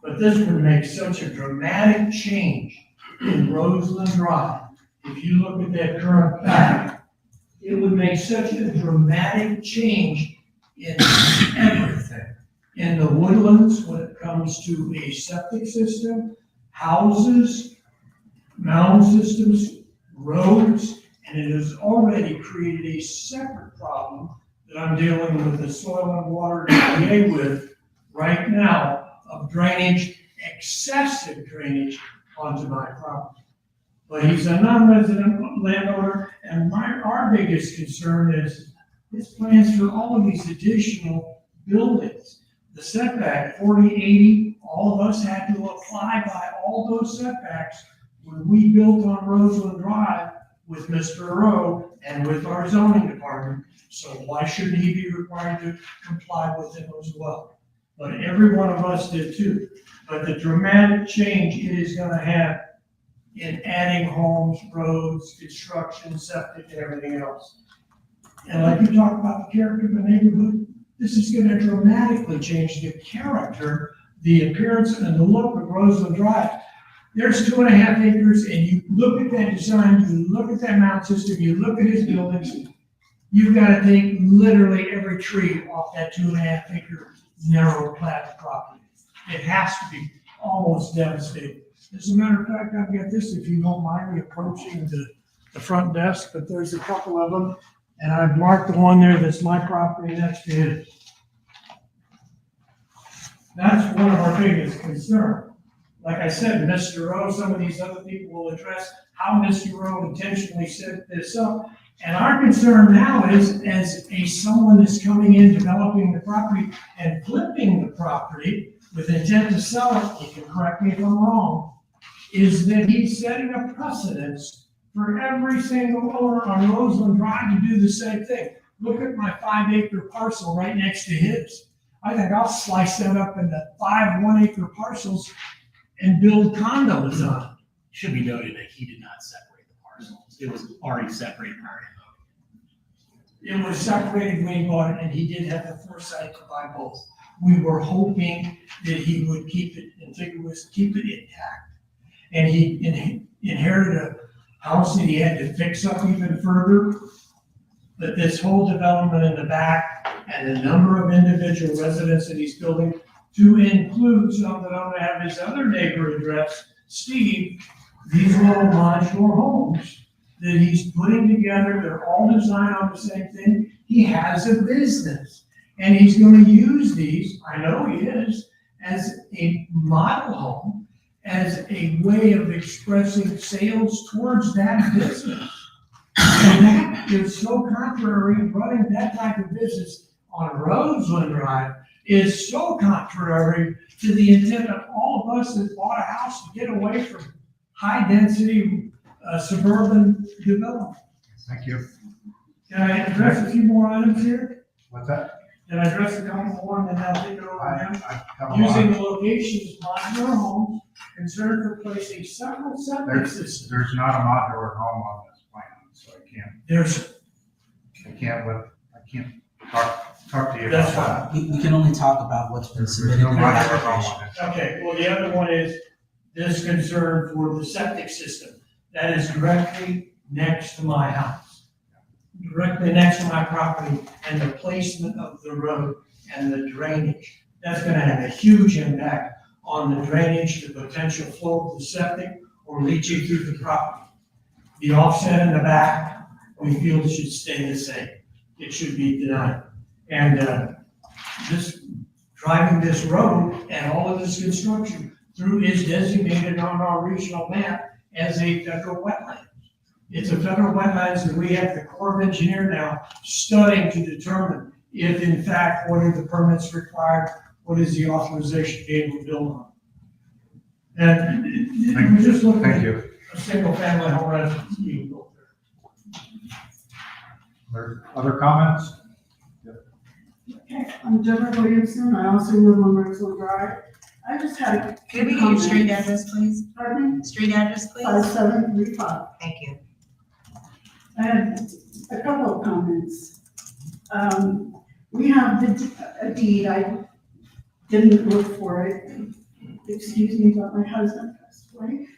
But this would make such a dramatic change in Roseland Drive. If you look at that current map, it would make such a dramatic change in everything. In the woodlands, when it comes to a septic system, houses, mound systems, roads, and it has already created a separate problem that I'm dealing with the soil and water EPA with right now of drainage, excessive drainage onto my property. But he's a non-resident landowner, and our biggest concern is his plans for all of these additional buildings. The setback, 40, 80, all of us had to apply by all those setbacks when we built on Roseland Drive with Mr. Rowe and with our zoning department. So why shouldn't he be required to comply with them as well? But every one of us did too. But the dramatic change it is gonna have in adding homes, roads, construction, septic, and everything else. And like you talk about the character of the neighborhood, this is gonna dramatically change the character, the appearance, and the look of Roseland Drive. there's 2.5 acres, and you look at that design, you look at that mountain system, you look at his buildings, you've gotta take literally every tree off that 2.5 acre narrow plat property. It has to be almost devastating. As a matter of fact, I've got this, if you don't mind me approaching the front desk, but there's a couple of them, and I've marked the one there that's my property next to his. That's one of our biggest concerns. Like I said, Mr. Rowe, some of these other people will address how Mr. Rowe intentionally set this up. And our concern now is, as someone that's coming in, developing the property and flipping the property with intent to sell it, you can correct me if I'm wrong, is that he's setting a precedence for every single owner on Roseland Drive to do the same thing. Look at my 5-acre parcel right next to his. I think I'll slice that up into 5 1-acre parcels and build condos on it. Should be noted that he did not separate the parcels. It was already separated prior to voting. It was separated when he bought it, and he did have the foresight to buy both. We were hoping that he would keep it contiguous, keep it intact. And he inherited a house that he had to fix up even further. But this whole development in the back and the number of individual residents that he's building, to include some that don't have his other neighbor address, Steve, these little modular homes that he's putting together, they're all designed on the same thing. He has a business, and he's gonna use these, I know he is, as a model home, as a way of expressing sales towards that business. And that is so contrary, running that type of business on Roseland Drive is so contrary to the intent of all of us that bought a house to get away from high-density suburban development. Thank you. Can I address a few more items here? What's that? Can I address a couple more and then I'll take it over to him? I have a Using lot. the locations modular homes, concerned for placing several septic systems. There's not a modular home on this plan, so I can't talk to you That's about that. We can only talk about what's been There's submitted no in the modular home application. on it. Okay, well, the other one is this concern for the septic system. That is directly next to my house. Directly next to my property and the placement of the road and the drainage. That's gonna have a huge impact on the drainage, the potential flow of the septic or leaching through the property. The offset in the back, we feel should stay the same. It should be denied. And, driving this road and all of this construction through is designated on our regional map as a federal wetland. It's a federal wetlands that we have the Corps of Engineer now studying to determine if in fact, what are the permits required, what is the authorization to be able to build on. And we're just looking Thank at you. a single family home residence being built there. Other comments? Okay, I'm Deborah Williamson, I also live on Roseland Drive. I just had a. Could we get your street address, please? Pardon me? Street address, please? 5735. Thank you. I had a couple of comments. We have a deed, I didn't look for it. Excuse me, but my husband passed away.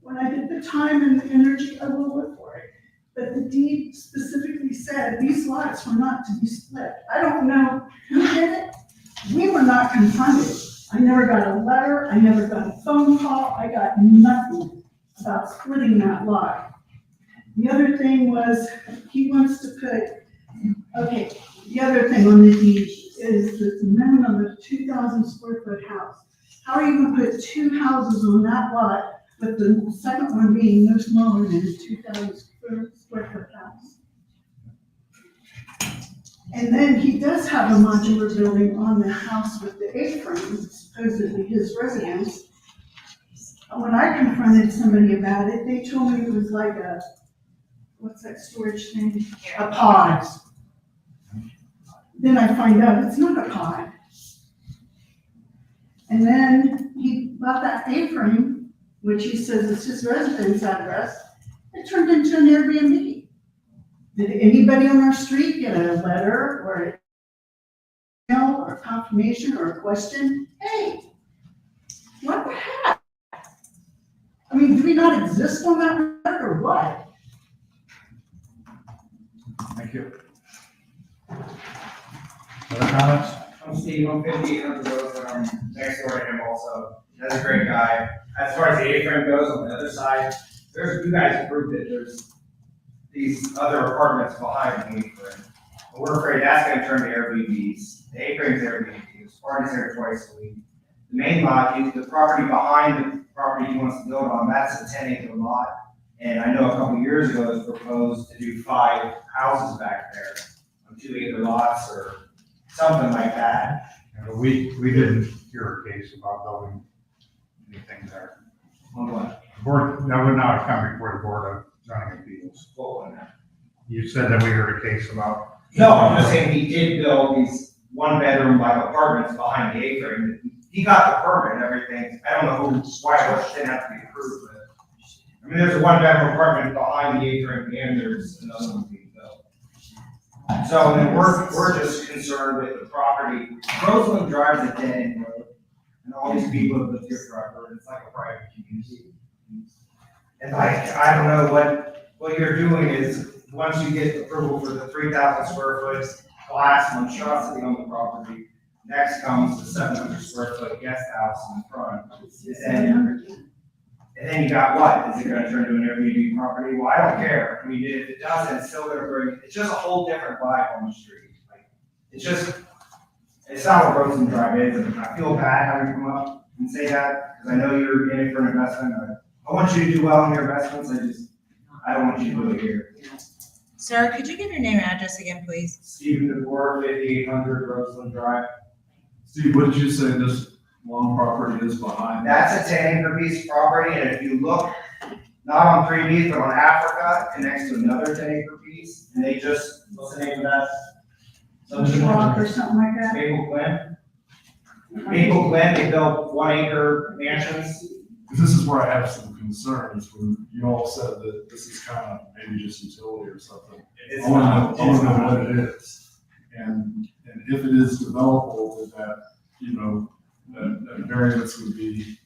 When I did the time and the energy, I will look for it. But the deed specifically said these lots were not to be split. I don't know who did it. We were not confronted. I never got a letter, I never got a phone call, I got nothing about splitting that lot. The other thing was, he wants to put, okay, the other thing on the deed is the minimum of 2,000 square foot house. How are you gonna put 2 houses on that lot, with the second one being no smaller than a 2,000 square foot house? And then he does have a modular building on the house with the A-frame, supposedly his residence. When I confronted somebody about it, they told me it was like a, what's that storage thing? A pod. Then I find out it's not a pod. And then he bought that A-frame, which he says is his residence address. It turned into an Airbnb. Did anybody on our street get a letter or an email or a confirmation or a question? Hey, what the heck? I mean, do we not exist on that road or what? Thank you. Other comments? I'm Steve, I'm 5800 Rose, and I'm next door to him also. That's a great guy. As far as the A-frame goes, on the other side, you guys approved it, there's these other apartments behind the A-frame. But we're afraid that's gonna turn to Airbnbs. The A-frame's Airbnbs, parties there twice a week. The main lot, the property behind the property he wants to build on, that's a 10-acre lot. And I know a couple years ago, it was proposed to do 5 houses back there on 2-acre lots or something like that. We didn't hear a case about building anything there. On what? Board, that would not have come before the Board of Zoning Appeals. You said that we heard a case about. No, I'm just saying he did build these 1-bedroom like apartments behind the A-frame. He got the permit and everything. I don't know why it didn't have to be approved, but I mean, there's a 1-bedroom apartment behind the A-frame and there's another one being built. So then we're just concerned with the property. Roseland Drive is a dead end road, and all these people have lived here forever, and it's like a private community. And I don't know what you're doing is, once you get approval for the 3,000 square foot glass monstrosity on the property, next comes the 700 square foot guest house in front. And then you got what? Is it gonna turn into an Airbnb property? Well, I don't care. I mean, if it doesn't, it's still gonna bring, it's just a whole different vibe on the street. Like, it's not what Roseland Drive is, and I feel bad having come up and say that, because I know you're in it for an investment. I want you to do well in your investments, I don't want you to do it here. Sir, could you give your name and address again, please? Stephen DeBoer, 5800 Roseland Drive. Steve, what did you say this long property is behind? That's a 10-acre piece of property, and if you look, not on 3D, but on Africa, it connects to another 10-acre piece, and they just, what's the name of that? Rock or something like that? Maple Glen. Maple Glen, they built 1-acre mansions. This is where I have some concerns, when you all said that this is kind of maybe just utility or something. I want to know what it is. And if it is developable, that, that variance would be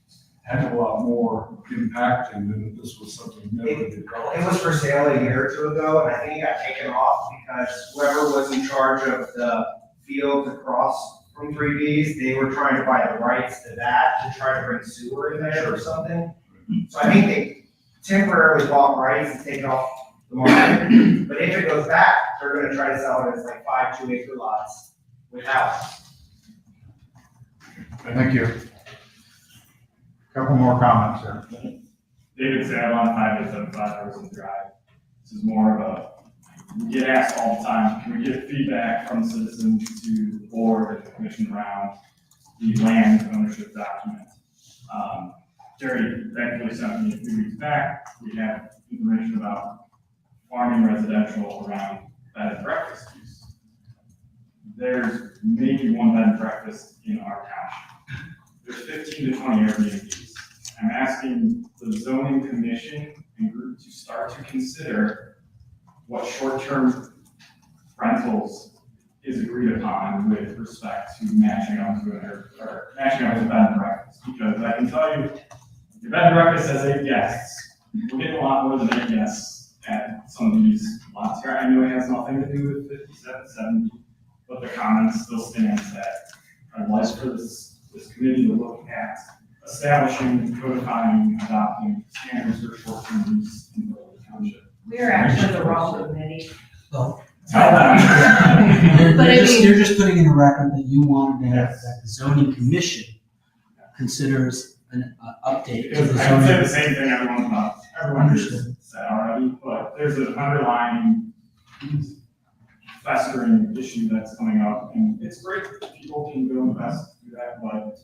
a heck of a lot more impacting than if this was something never developed. It was for sale a year or 2 ago, and I think it got taken off because whoever was in charge of the field across from 3Ds, they were trying to buy the rights to that to try to bring sewer in there or something. So I think they temporarily bought rights and take it off the market. But if it goes back, they're gonna try to sell it as like 5 2-acre lots without. Thank you. Couple more comments here. David Savon, 5875 Roseland Drive. This is more of a, we get asked all the time, can we get feedback from citizens to the board and the commission around the land ownership document? Jerry thankfully sent me a few weeks back. We have information about farming residential around bed and breakfast use. There's maybe 1 bed and breakfast in our township. There's 15 to 20 Airbnbs. I'm asking the zoning commission and group to start to consider what short-term rentals is agreed upon with respect to matching up to matching up to bed and breakfast. Because I can tell you, your bed and breakfast has 8 guests. We're getting a lot more than 8 guests at some of these lots here. I know it has nothing to do with 57, 70, but the comment still stands that I'd like for this committee to look at establishing, codifying, adopting standards for short-term use in the township. We're actually the wrong committee. Well, But I mean- you're just putting in a record that you wanted to have, that the zoning commission considers an update to Because the I can say zoning. the same thing everyone Understood. said already, but there's an underlying festering issue that's coming up, and it's great that people can go invest do that, but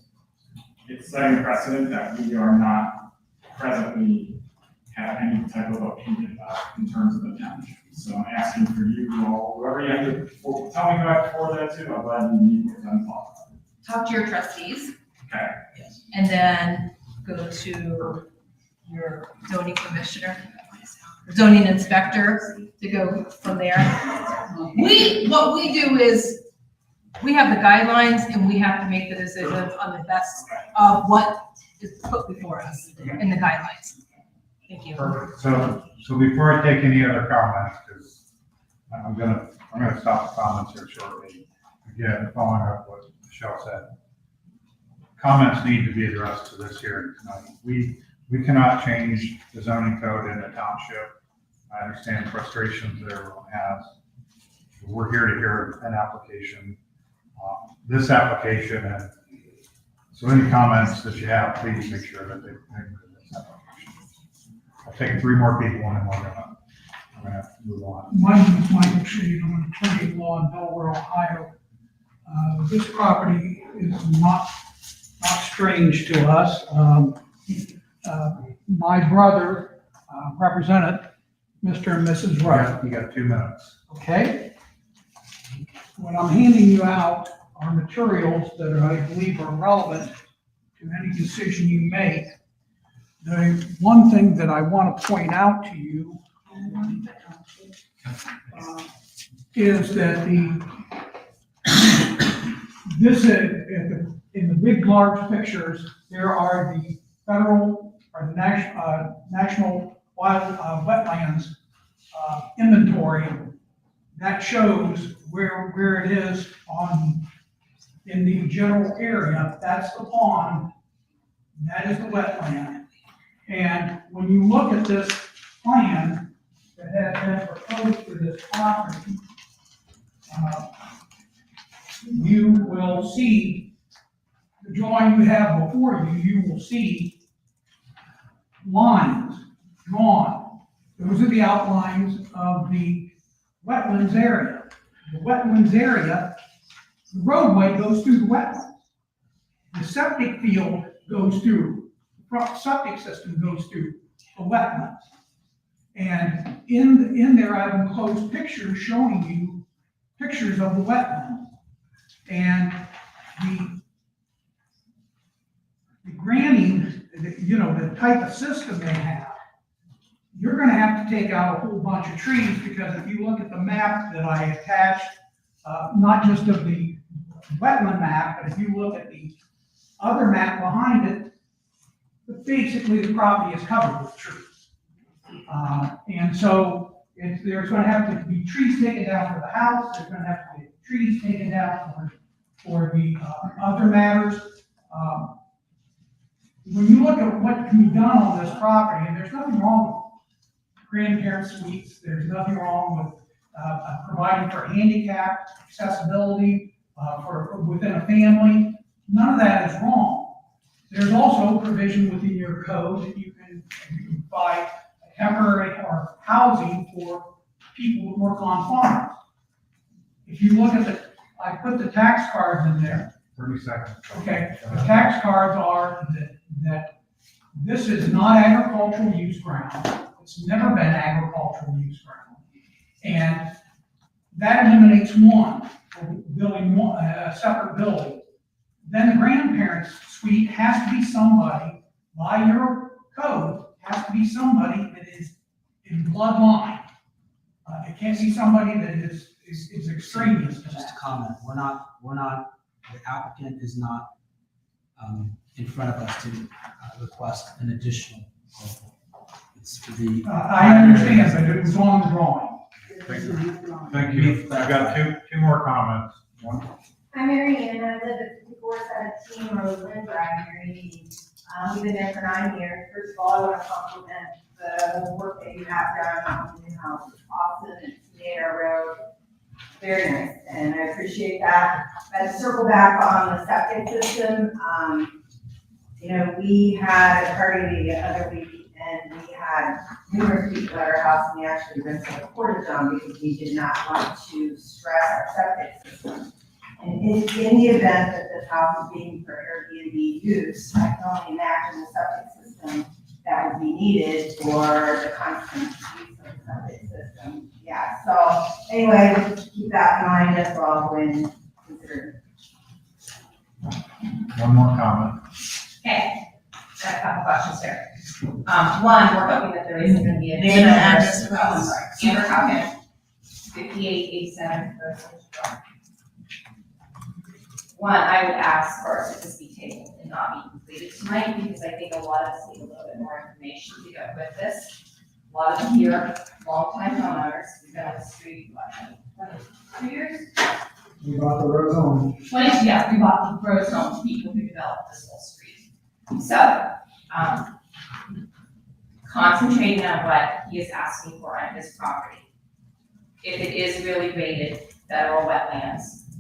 it's setting a precedent that we are not presently have any type of opinion about in terms of the township. So I'm asking for you all, whoever you have to, tell me who I have to forward that to, I'm glad you meet with them. Talk to your trustees. Okay. And then go to your zoning commissioner, zoning inspector, to go from there. What we do is, we have the guidelines and we have to make the decisions on the best of what is put before us in the guidelines. Perfect. So before I take any other comments, because I'm gonna stop the comments here shortly. Again, following up what Michelle said. Comments need to be addressed to this hearing tonight. We cannot change the zoning code in a township. I understand frustrations that everyone has. We're here to hear an application, this application, and so any comments that you have, please make sure that they bring to this application. I'll take 3 more people and then I'm gonna have to move on. My name is Michael Shade, I'm an attorney at law in Delaware, Ohio. This property is not strange to us. My brother represented Mr. and Mrs. Wright. You got 2 minutes. Okay? What I'm handing you out are materials that I believe are relevant to any decision you make. The one thing that I want to point out to you is that in the big, large pictures, there are the federal or the national wild wetlands inventory that shows where it is in the general area. That's the pond, that is the wetland. And when you look at this plan that has been proposed for this property, you will see the drawing you have before you, you will see lines drawn. Those are the outlines of the wetlands area. The wetlands area, the roadway goes through the wetlands. The septic field goes through, the septic system goes through the wetlands. And in there, I've enclosed pictures showing you pictures of the wetlands. And the granting, the type of system they have, you're gonna have to take out a whole bunch of trees, because if you look at the map that I attached, not just of the wetland map, but if you look at the other map behind it, basically the property is covered with trees. And so there's gonna have to be trees taken down for the house, there's gonna have to be trees taken down for the other matters. When you look at what can be done on this property, and there's nothing wrong with grandparent suites, there's nothing wrong with providing for handicap accessibility for within a family. None of that is wrong. There's also provision within your code that you can buy temporary or housing for people who work on farms. If you look at I put the tax cards in there. 30 seconds. Okay, the tax cards are that this is not agricultural use ground. It's never been agricultural use ground. And that eliminates one, building one, a separate building. Then the grandparents' suite has to be somebody, by your code, has to be somebody that is in bloodline. It can't be somebody that is extraneous to that. Just a comment, the applicant is not in front of us to request an additional. It's for the. I understand, but it was on the drawing. Thank you. I got two more comments. One. I'm Mary Ann, I live at 5417 Roseland Drive here in Eaton. We've been there for 9 years. First of all, I want to compliment the work that you have done on the new house. It's awesome, it's made our road very nice, and I appreciate that. But to circle back on the septic system, we had a party the other week, and we had numerous people at our house, and we actually rented a porta john because we did not want to stress our septic system. And in the event that this house is being for Airbnb use, I can only imagine the septic system that would be needed for the constant use of the septic system. Yeah, so anyway, just keep that in mind as well when considering. One more comment. Okay, got a couple questions here. One, we're hoping that there isn't gonna be a. Name and address, please. Amber Hawkins, 5887 First Drive. One, I would ask for it to just be tabled and not be completed tonight, because I think a lot of us need a little bit more information to go with this. A lot of them here, longtime homeowners, we've been on the street, what, 2 years? We bought the road home. 20, yeah, we bought the roads home to people who developed this whole street. So, concentrating on what he is asking for on his property. If it is really rated federal wetlands,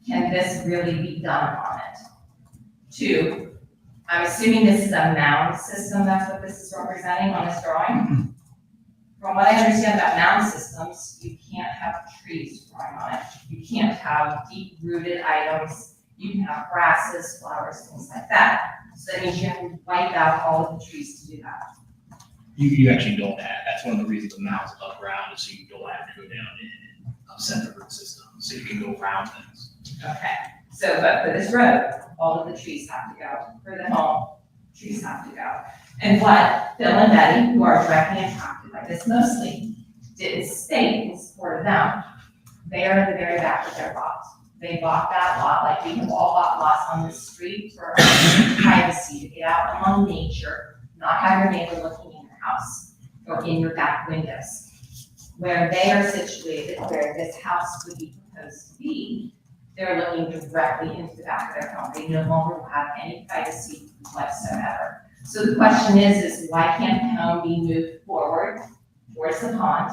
can this really be done on it? 2, I'm assuming this is a mound system, that's what this is representing on this drawing. From what I understand about mound systems, you can't have trees growing on it. You can't have deep-rooted items. You can have grasses, flowers, things like that. So that means you have to wipe out all of the trees to do that. You actually don't have, that's one of the reasons the mound's above ground, is so you don't have to go down and upset the root system, so you can go around things. Okay, so, but for this road, all of the trees have to go. For the home, trees have to go. And what Phil and Betty, who are directly impacted by this mostly, did state in support of them, they are at the very back of their lot. They bought that lot, like we have all bought lots on this street for privacy, to get out among nature, not have your neighbor looking in your house or in your back windows. Where they are situated, where this house would be proposed to be, they're looking directly into the back of their home. They no longer will have any privacy whatsoever. So the question is why can't the home be moved forward towards the pond,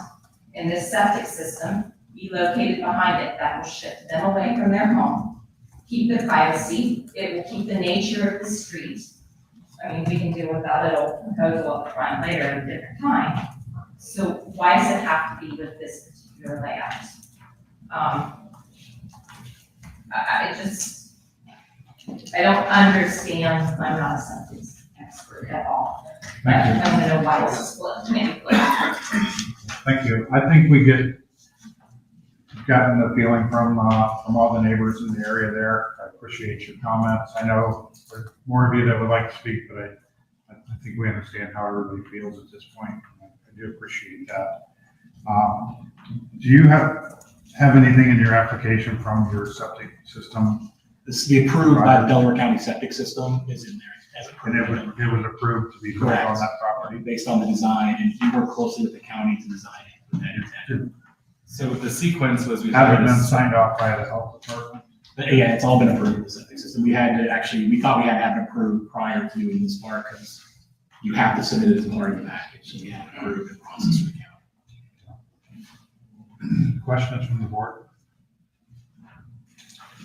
and this septic system be located behind it? That will shift them away from their home, keep the privacy, it will keep the nature of the street. I mean, we can deal with that little proposal up front later at a different time. So why does it have to be with this particular layout? I don't understand, I'm not a septic expert at all. But I don't know why it's split, maybe. Thank you. I think we gotten the feeling from all the neighbors in the area there. I appreciate your comments. I know there's more of you that would like to speak, but I think we understand how everybody feels at this point. I do appreciate that. Do you have anything in your application from your septic system? This is the approved by the Delaware County septic system is in there as approved. And it was approved to be built on that property? Based on the design, and we work closely with the county to design it with that intent. So the sequence was. Hasn't been signed off by the health department? But yeah, it's all been approved, the septic system. We had to actually, we thought we had to have it approved prior to doing this part, because you have to submit it as part of the package, so we had to approve the process for the county. Questions from the board?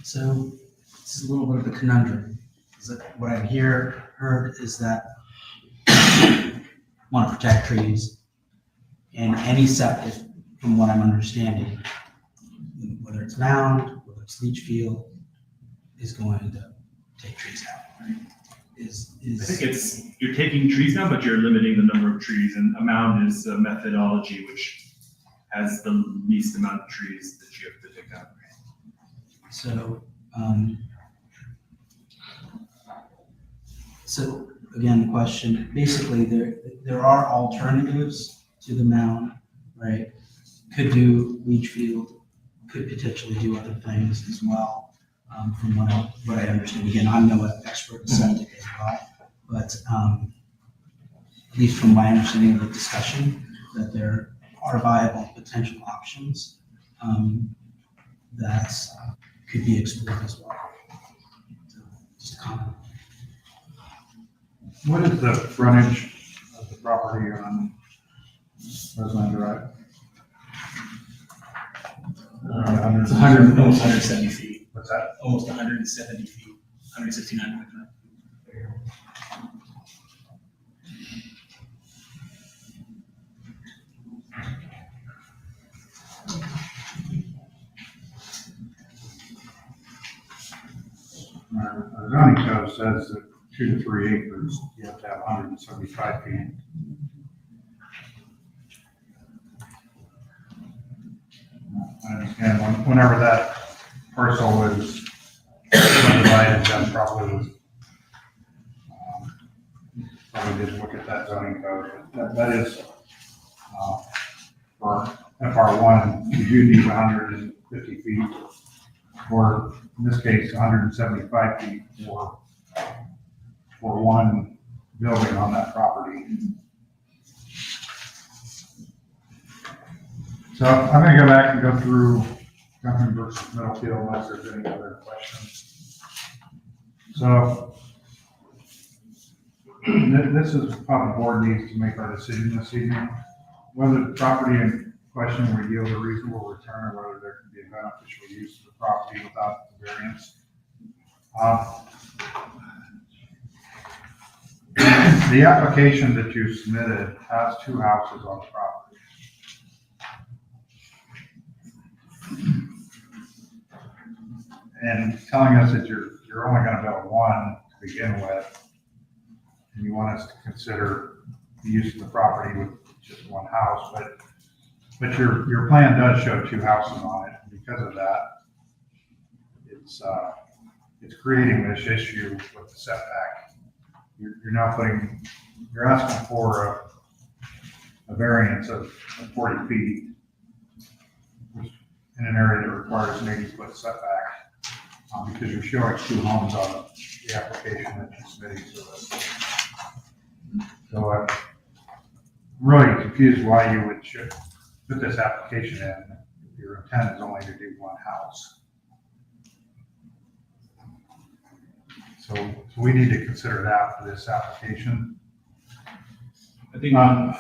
So this is a little bit of a conundrum. Is that what I've heard is that want to protect trees, and any septic, from what I'm understanding, whether it's mound, whether it's leach field, is going to take trees out, right? I think it's, you're taking trees down, but you're limiting the number of trees, and a mound is a methodology which has the least amount of trees that you have to take down. So again, the question, basically there are alternatives to the mound, right? Could do leach field, could potentially do other things as well. From what I understand, again, I'm no expert in septic as well, but at least from my understanding of the discussion, that there are viable potential options that could be explored as well. So, just a comment. What is the frontage of the property on Roseland Drive? It's 100, almost 170 feet. What's that? Almost 170 feet, 169.5. Our zoning code says that 2 to 3 acres, you have to have 175 feet. I understand whenever that parcel was divided, then probably did look at that zoning code. That is for FR1, you do need 150 feet, or in this case, 175 feet for one building on that property. So I'm gonna go back and go through Guthrie versus Middlefield unless there's any other questions. So this is how the board needs to make our decision this evening. Whether the property in question would yield a reasonable return or whether there can be a beneficial use of the property without the variance. The application that you submitted has 2 houses on the property. And telling us that you're only gonna build 1 to begin with, and you want us to consider the use of the property with just 1 house, but your plan does show 2 houses on it. And because of that, it's creating this issue with the setback. You're asking for a variance of 40 feet, which in an area that requires an 80-foot setback, because you're showing 2 homes on the application that you're submitting to us. So I'm really confused why you would put this application in if your intent is only to do 1 house. So we need to consider that for this application. I think,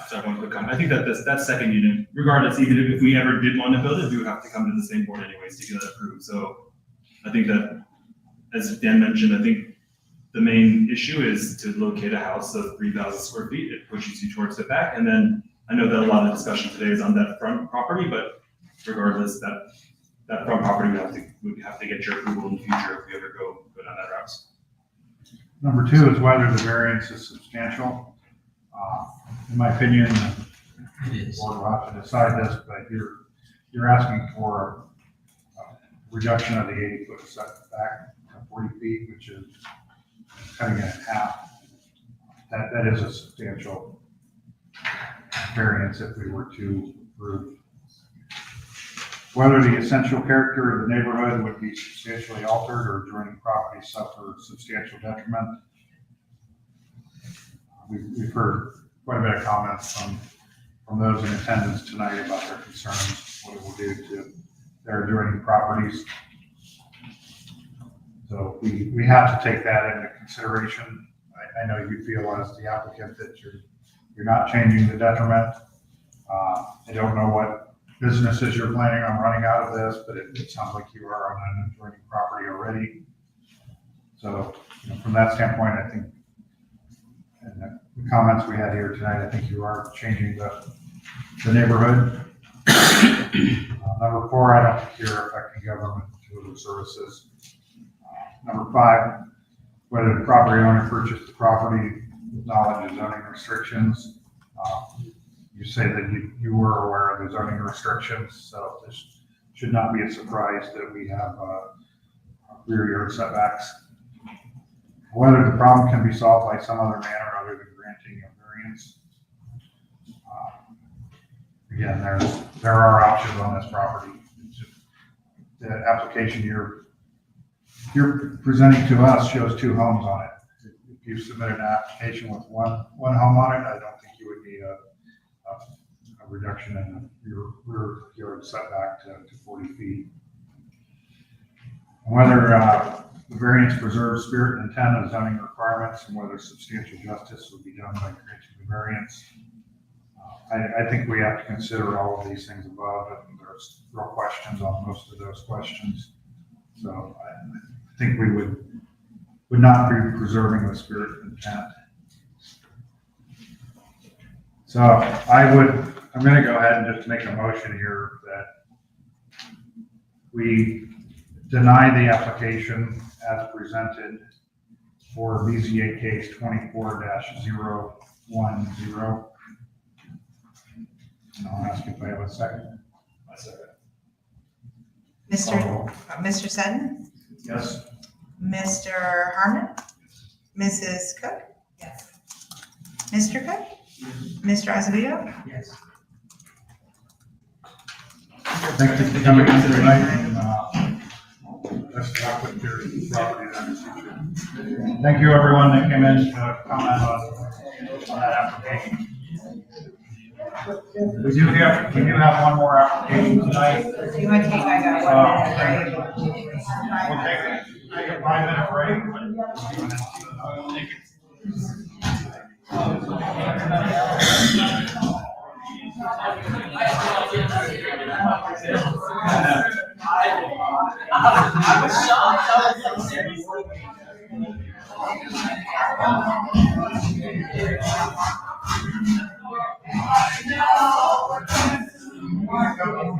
sorry, one quick comment. I think that that second unit, regardless, even if we ever did want to build it, we would have to come to the same board anyways to get that approved. So I think that, as Dan mentioned, I think the main issue is to locate a house of 3,000 square feet. It pushes you towards the back. And then I know that a lot of the discussion today is on that front property, but regardless, that front property would have to get your approval in the future if we ever go down that route. Number 2 is whether the variance is substantial. In my opinion, It is. the board will have to decide this, but you're asking for a reduction of the 80-foot setback to 40 feet, which is cutting it in half. That is a substantial variance if we were to approve. Whether the essential character of the neighborhood would be substantially altered or adjoining properties suffer substantial detriment. We've heard quite a bit of comments from those in attendance tonight about their concerns, what it will do to their adjoining properties. So we have to take that into consideration. I know you feel as the applicant that you're not changing the detriment. I don't know what businesses you're planning on running out of this, but it sounds like you are on an adjoining property already. So, from that standpoint, I think, and the comments we had here tonight, I think you are changing the neighborhood. Number 4, I don't think you're affecting government delivered services. Number 5, whether the property owner purchased the property with knowledge of zoning restrictions. You say that you were aware of the zoning restrictions, so this should not be a surprise that we have rear yard setbacks. Whether the problem can be solved by some other manner other than granting a variance. Again, there are options on this property. The application you're presenting to us shows 2 homes on it. If you submitted an application with one home on it, I don't think you would need a reduction in your rear yard setback to 40 feet. And whether the variance preserves spirit and intent of zoning requirements and whether substantial justice would be done by granting the variance. I think we have to consider all of these things above, and there's real questions on most of those questions. So I think we would not be preserving the spirit and intent. So I'm going to go ahead and just make a motion here that we deny the application as presented for BZA case 24-010. And I'll ask if I have a second. I second. Mr. Sutton? Yes. Mr. Harmon? Mrs. Cook? Yes. Mr. Cook? Mr. Azevedo? Yes. Thank you for coming in tonight, and best of luck with your property in the future. Thank you, everyone that came in to comment on that application. We do have one more application tonight. Do you want to take like a 1 minute break? We'll take a 5-minute break. I was shocked.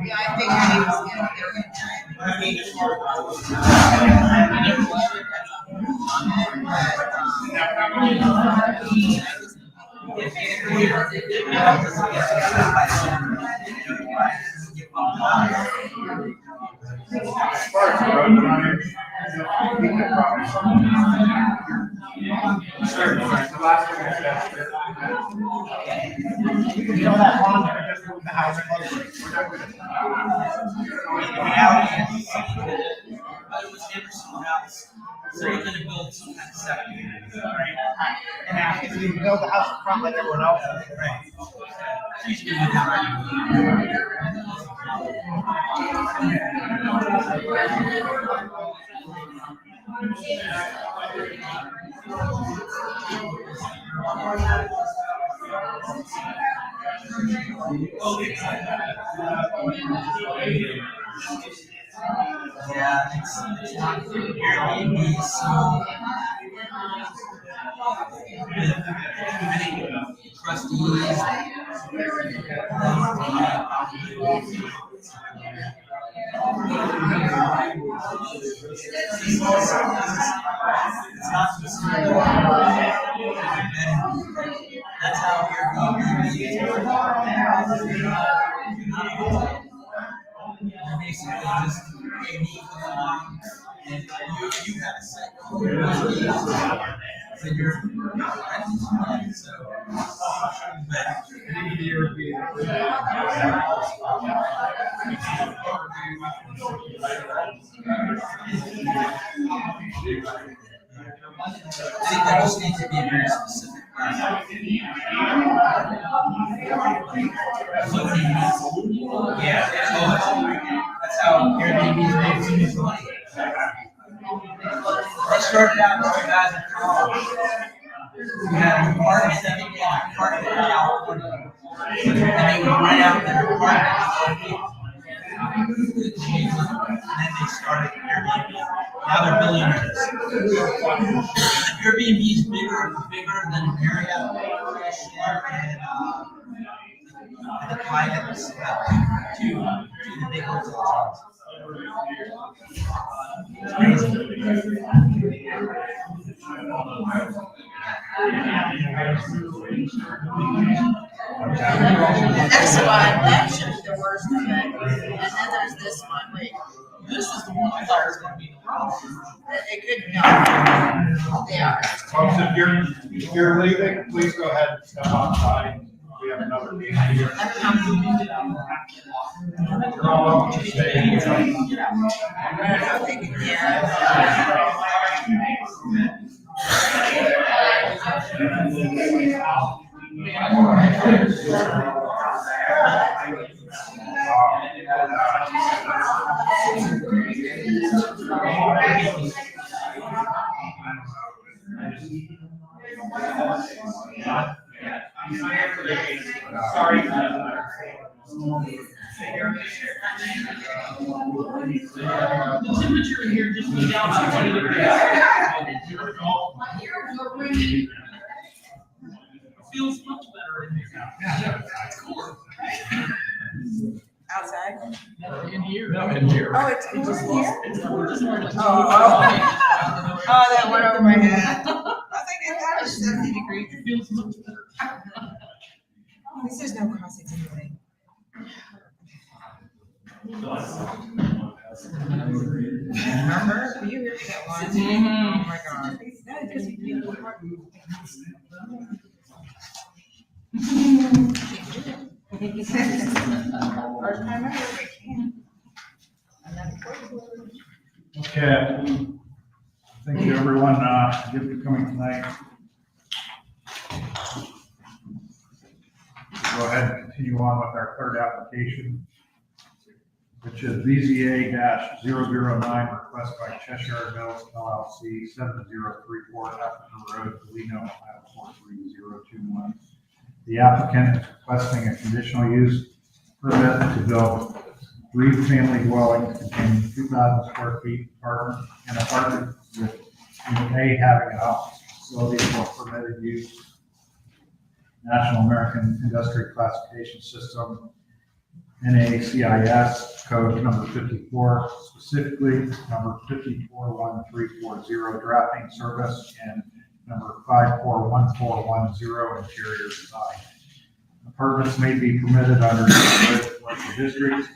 Yeah, I figured he was gonna, they were gonna try As far as the road frontage, we could probably. Sure, the last one is that. You know that pond that we just moved the house close? We're not gonna. But it was Anderson's house, so we're gonna build some kind of second. Right? And if we build the house in front like everyone else, right? Usually we have. Yeah, it's not Airbnb, so trustees. That's how Airbnb is. You're basically just pay me come along and you have a set. So you're renting so. I think that just needs to be very specific. Yeah, that's how Airbnb is making money. They started out with 2012. We had an apartment, I think they had an apartment in California. And they would rent out their apartment to other people. And then they started Airbnb. Now they're billionaires. Airbnb is bigger than Marriott, and the clients to the big hotels. This one, that should be the worst of it. And then there's this one, wait, this is the one I thought was gonna be the problem. It could, no, they are. Folks, if you're leaving, please go ahead and step outside. We have another meeting here. You're all welcome to stay. Sorry. The temperature in here just went down by 20 degrees. Feels much better in here now. Yeah, it's cool. Outside? In here. No, in here. Oh, it's in here? Oh, that went over my head. I was like, it was 70 degrees. It feels much better. At least there's no crossings anyway. Remember? Were you here for that one? Oh my god. Yeah, because we did the part. First time ever, we can. Okay. Thank you, everyone, for coming tonight. go ahead and continue on with our third application, which is BZA-009, request by Cheshire Mills LLC, 7034 Africa Road, Toledo, Ohio, 43021. The applicant is requesting a conditional use permit to build 3 family dwellings containing 2,000 square feet apartment and apartment with Unit A having an office facility for permitted use. National American Industrial Classification System, NACIS code number 54, specifically number 541340 drafting service and number 541410 interior design. Apartments may be permitted under the commercial district,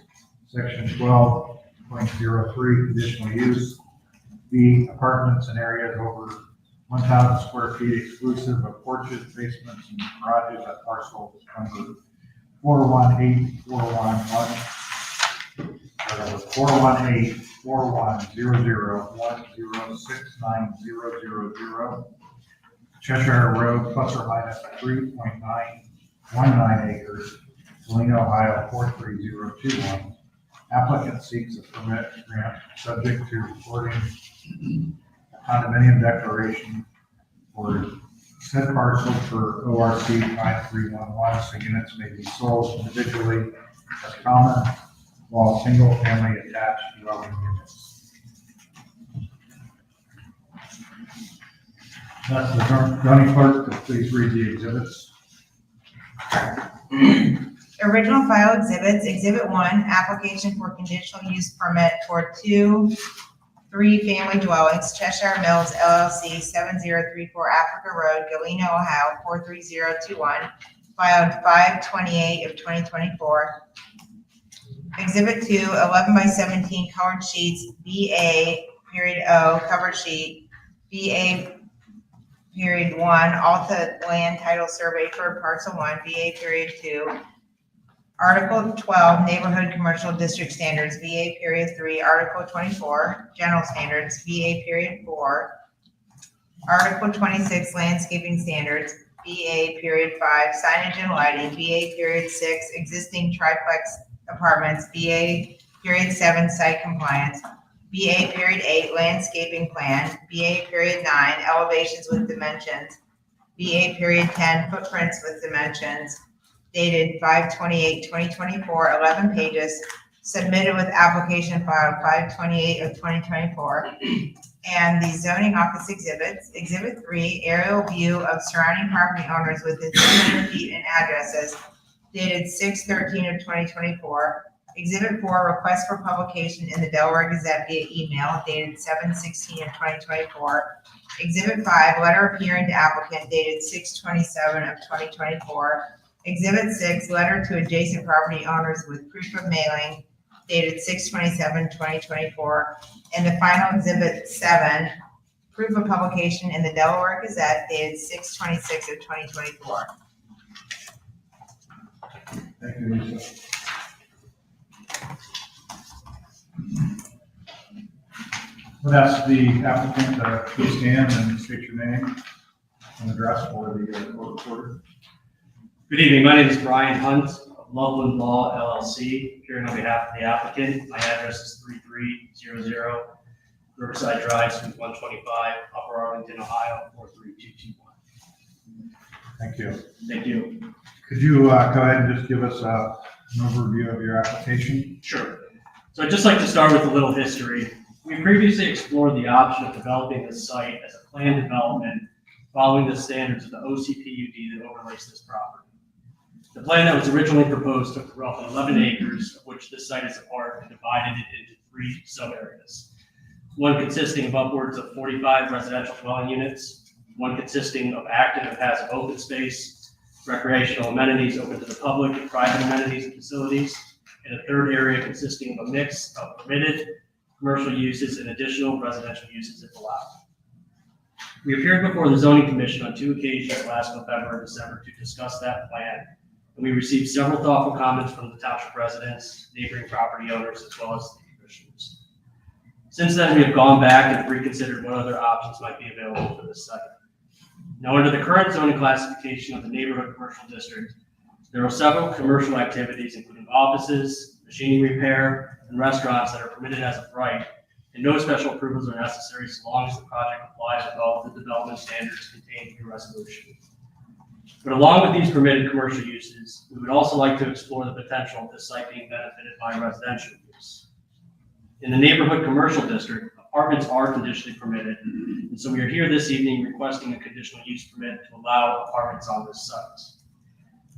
section 12.03 conditional use. B, apartments in areas over 1,000 square feet exclusive of porches, basements, and garages at parcel number 418-410-106900, Cheshire Road, plus or minus 3.919 acres, Toledo, Ohio, 43021. Applicant seeks a permit grant subject to recording condominium declaration for said parcel for ORC 5311, so units may be sold individually as common, while single-family attached dwelling units. That's the zoning clerk, please read the exhibits. Original file exhibits, Exhibit 1, application for conditional use permit for 2 3-family dwellings, Cheshire Mills LLC, 7034 Africa Road, Galena, Ohio, 43021, filed 5/28 of 2024. Exhibit 2, 11 by 17 colored sheets, BA.O, cover sheet, BA.1, Alta Land Title Survey for Parcel 1, BA.2, Article 12, Neighborhood Commercial District Standards, VA.3, Article 24, General Standards, VA.4, Article 26, Landscaping Standards, VA.5, Signage and Lighting, VA.6, Existing Triplex Apartments, VA.7, Site Compliance, VA.8, Landscaping Plan, VA.9, Elevations with Dimensions, VA.10, Footprints with Dimensions, dated 5/28/2024, 11 pages, submitted with application filed 5/28 of 2024. And the zoning office exhibits, Exhibit 3, aerial view of surrounding property owners within 200 feet and addresses, dated 6/13 of 2024. Exhibit 4, request for publication in the Delaware Gazette via email, dated 7/16 of 2024. Exhibit 5, letter appearing to applicant, dated 6/27 of 2024. Exhibit 6, letter to adjacent property owners with proof of mailing, dated 6/27/2024. And the final Exhibit 7, proof of publication in the Delaware Gazette, dated 6/26 of 2024. Thank you, Lisa. Would ask the applicant to please stand and state your name and address for the court reporter. Good evening, my name is Brian Hunt of Loveland Law LLC, appearing on behalf of the applicant. My address is 3300 Riverside Drive, Suite 125, Upper Arlington, Ohio, 43221. Thank you. Thank you. Could you go ahead and just give us an overview of your application? Sure. So I'd just like to start with a little history. We previously explored the option of developing this site as a planned development following the standards of the OCPUD that overlays this property. The plan that was originally proposed took roughly 11 acres, of which this site is a part, and divided it into 3 sub-areas. One consisting of upwards of 45 residential dwelling units, one consisting of active and passive open space, recreational amenities open to the public, and private amenities and facilities, and a third area consisting of a mix of permitted commercial uses and additional residential uses if allowed. We appeared before the zoning commission on 2 occasions last November and December to discuss that plan, and we received several thoughtful comments from the township residents, neighboring property owners, as well as the commissioners. Since then, we have gone back and reconsidered what other options might be available for this site. Now, under the current zoning classification of the neighborhood commercial district, There are several commercial activities, including offices, machinery repair, and restaurants that are permitted as of right, and no special approvals are necessary so long as the project complies with all of the development standards contained in your resolution. But along with these permitted commercial uses, we would also like to explore the potential of this site being benefited by residential use. In the neighborhood commercial district, apartments are conditionally permitted, and so we are here this evening requesting a conditional use permit to allow apartments on this site.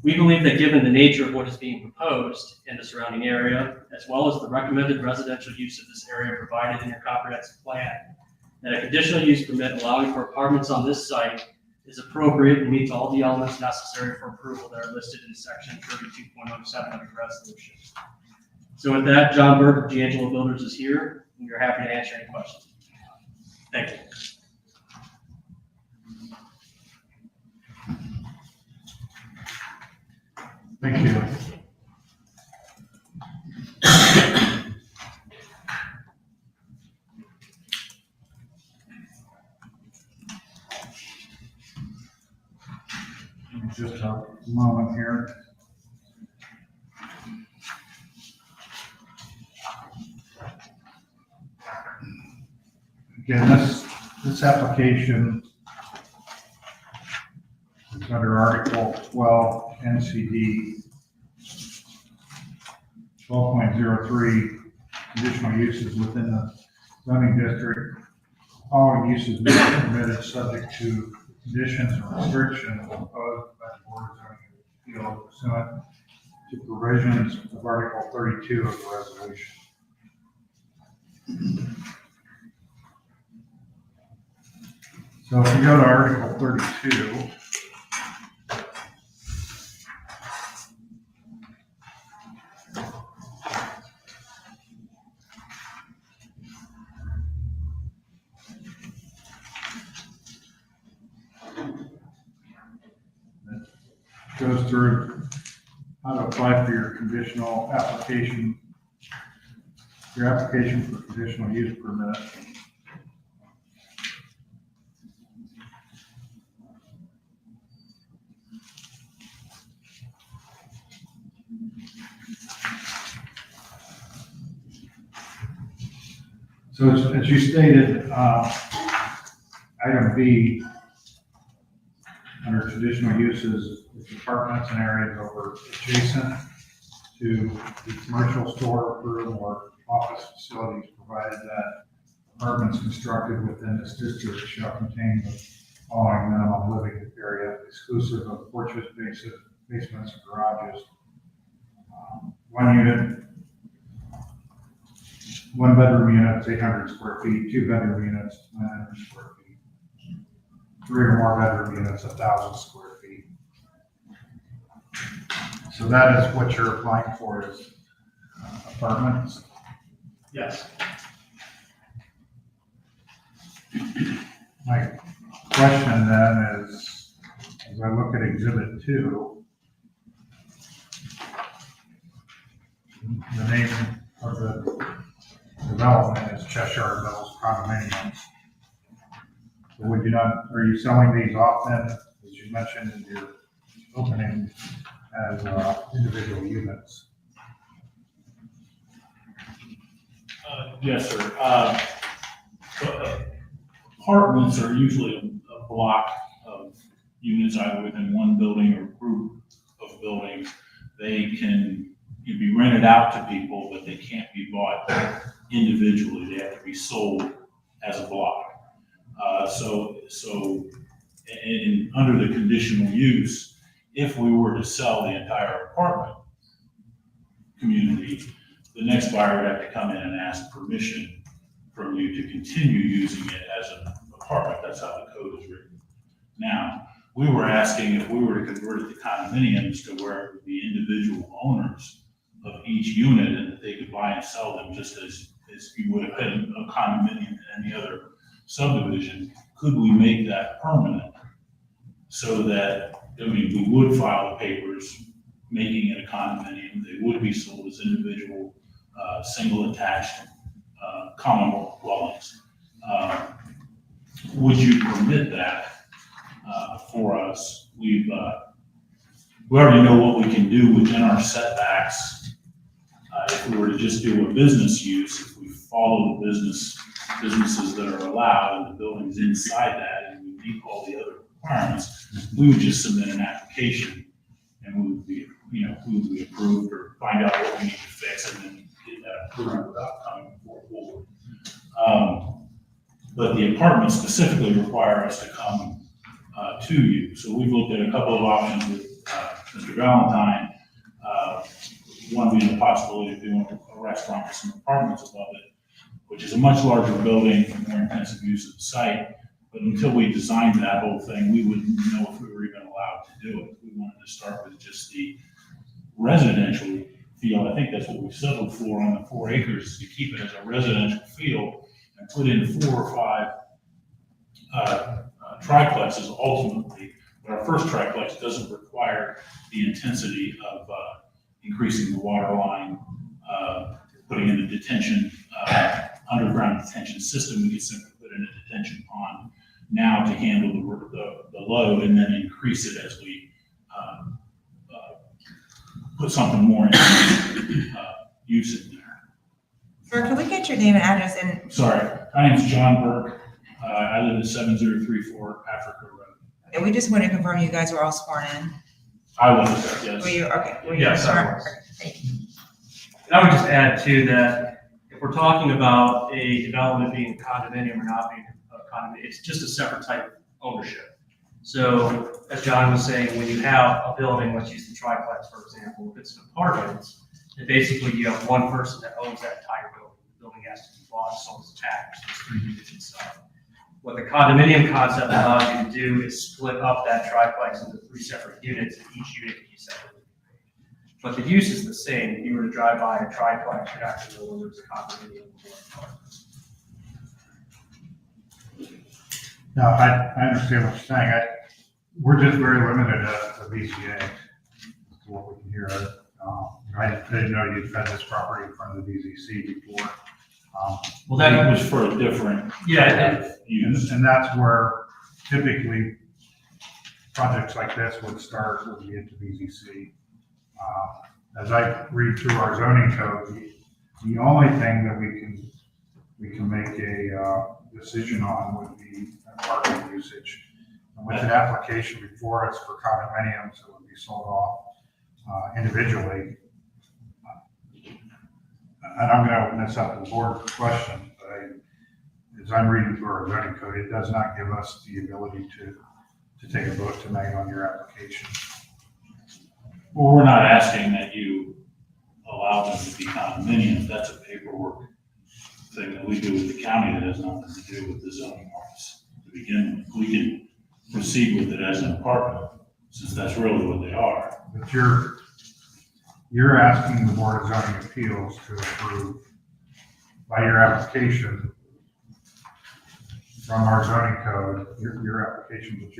We believe that given the nature of what is being proposed in the surrounding area, as well as the recommended residential use of this area provided in your comprehensive plan, that a conditional use permit allowing for apartments on this site is appropriate and meets all the elements necessary for approval that are listed in section 32.07 of the resolution. So with that, John Burke of D'Angelo Builders is here, and we're happy to answer any questions. Thank you. Thank you. Just a moment here. Again, this application is under Article 12 NCD 12.03, conditional uses within the zoning district. All uses may be permitted subject to conditions or restrictions imposed by the Board of Zoning Appeals pursuant to provisions of Article 32 of the resolution. So if you go to Article 32, goes through how to apply for your conditional application, your application for conditional use permit. So as you stated, item B, under traditional uses, it's apartments and areas over adjacent to the commercial store, room, or office facilities, provided that apartments constructed within this district shall contain the following minimum living area, exclusive of porches, basements, and garages. One unit, one bedroom unit, 800 square feet, two bedroom units, 900 square feet, three or more bedroom units, 1,000 square feet. So that is what you're applying for, is apartments? Yes. My question then is, as I look at Exhibit 2, the name of the development is Cheshire Mills Condominiums. So would you not, are you selling these off then, as you mentioned in your opening, as individual units? Yes, sir. Apartments are usually a block of units either within one building or group of buildings. They can be rented out to people, but they can't be bought individually. They have to be sold as a block. Under the conditional use, if we were to sell the entire apartment community, the next buyer would have to come in and ask permission from you to continue using it as an apartment. That's how the code is written. Now, we were asking if we were to convert it to condominiums to where it would be individual owners of each unit and that they could buy and sell them just as you would have been a condominium in any other subdivision. Could we make that permanent so that, we would file the papers making it a condominium, they would be sold as individual, single attached, common dwellings. Would you permit that for us? we already know what we can do within our setbacks. If we were to just do a business use, if we follow the businesses that are allowed and the buildings inside that, and we meet all the other requirements, we would just submit an application and we would be, we would be approved or find out what we need to fix and then get that approved without coming before the board. But the apartments specifically require us to come to you. So we've looked at a couple of options with Mr. Valentine. One being the possibility of doing a restaurant with some apartments above it, which is a much larger building, more intensive use of the site. But until we designed that whole thing, we wouldn't know if we were even allowed to do it. We wanted to start with just the residential field. I think that's what we settled for on the 4 acres, to keep it as a residential field and put in 4 or 5 triplexes ultimately. But our first triplex doesn't require the intensity of increasing the water line, putting in a detention, underground detention system. We could simply put in a detention pond now to handle the load and then increase it as we put something more in use in there. Sir, can we get your name and address and? Sorry, my name's John Burke. I live at 7034 Africa Road. Okay, we just want to confirm you guys were all sworn in. I was, yes. Were you, okay. Were you Yes, I sworn? was. Okay, thank you. And I would just add too that if we're talking about a development being a condominium or not being a condominium, it's just a separate type of ownership. So as John was saying, when you have a building, let's use the triplex, for example, if it's an apartment, then basically you have one person that owns that entire building. The building has to be bought, sold as taxed, so it's 3 units inside. What the condominium concept allows you to do is split up that triplex into 3 separate units, and each unit can be separately paid. But the use is the same. If you were to drive by a triplex, you're not going to know whether it's a condominium or an apartment. No, I understand what you're saying. We're just very limited to BCA, to what we can hear. I didn't know you'd had this property in front of the BZC before. Well, that was for a different. Use. And that's where typically projects like this would start when we get to BZC. As I read through our zoning code, the only thing that we can make a decision on would be apartment usage. And with an application before us for condominiums, it would be sold off individually. And I'm going to open this up to the board for questions, but as I'm reading through our zoning code, it does not give us the ability to take a vote tonight on your application. Well, we're not asking that you allow them to be condominiums. That's a paperwork thing that we do with the county that has nothing to do with the zoning office. To begin with, we can proceed with it as an apartment, since that's really what they are. But you're asking the Board of Zoning Appeals to approve by your application from our zoning code, your application,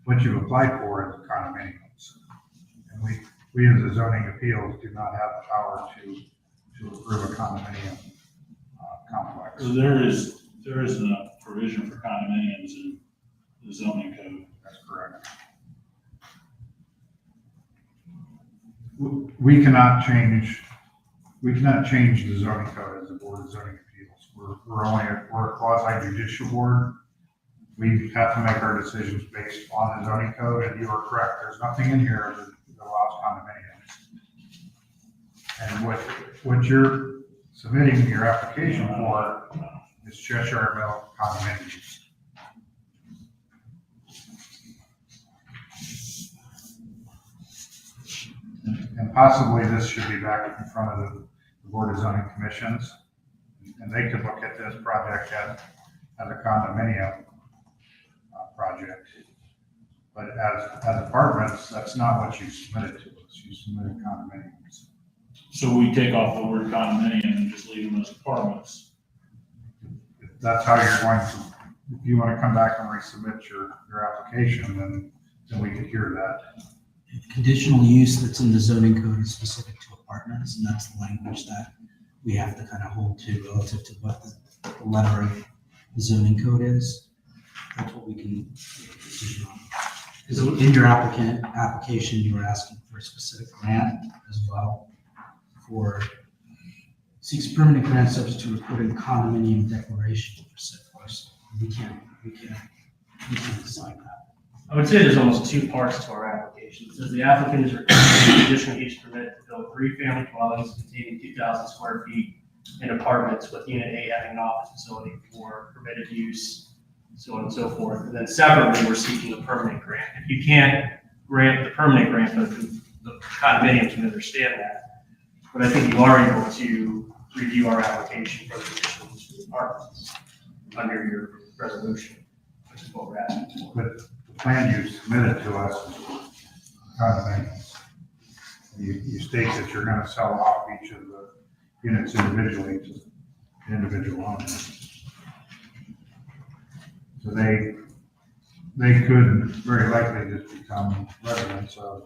what you've applied for is condominiums. And we as the zoning appeals do not have the power to approve a condominium complex. So there is a provision for condominiums in the zoning code. That's correct. We cannot change the zoning code as the Board of Zoning Appeals. We're a quasi judicial board. We have to make our decisions based on the zoning code, and you are correct. There's nothing in here that allows condominiums. And what you're submitting your application for is Cheshire Mill condominiums. And possibly this should be back in front of the Board of Zoning Commissions, and they could look at this project as a condominium project. But as apartments, that's not what you submitted to us. You submitted condominiums. So we take off the word condominium and just leave them as apartments. If that's how you're going to, if you want to come back and resubmit your application, then we could hear that. The conditional use that's in the zoning code is specific to apartments, and that's the language that we have to kind of hold to relative to what the letter of the zoning code is. That's what we can make a decision on. Because in your application, you were asking for a specific grant as well for seeks permanent grant subject to recording condominium declaration for said parcel. We can't decide that. I would say there's almost two parts to our application. It says the applicant is requesting a conditional use permit to build 3 family dwellings containing 2,000 square feet in apartments with unit A having an office facility for permitted use, so on and so forth. And then separately, we're seeking a permanent grant. If you can't grant the permanent grant, but the condominiums can understand that. But I think you are able to review our application for the conditional use for the apartments under your resolution, which is what we're asking for. But the plan you submitted to us, condominiums, you state that you're gonna sell off each of the units individually to individual owners. So they could very likely just become residents of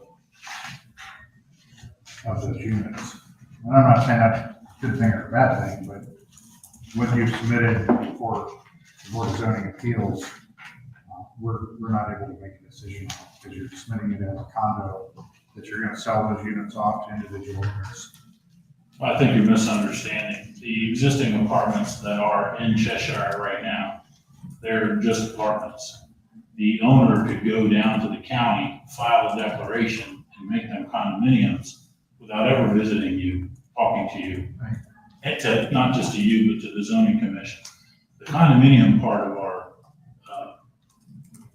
those units. And I'm not saying that's a good thing or a bad thing, but what you submitted for the Board of Zoning Appeals, we're not able to make a decision on because you're submitting it as a condo that you're gonna sell those units off to individual owners. I think you're misunderstanding. The existing apartments that are in Cheshire right now, they're just apartments. The owner could go down to the county, file a declaration, and make them condominiums without ever visiting you, talking to you. Right. And to, not just to you, but to the zoning commission. The condominium part of our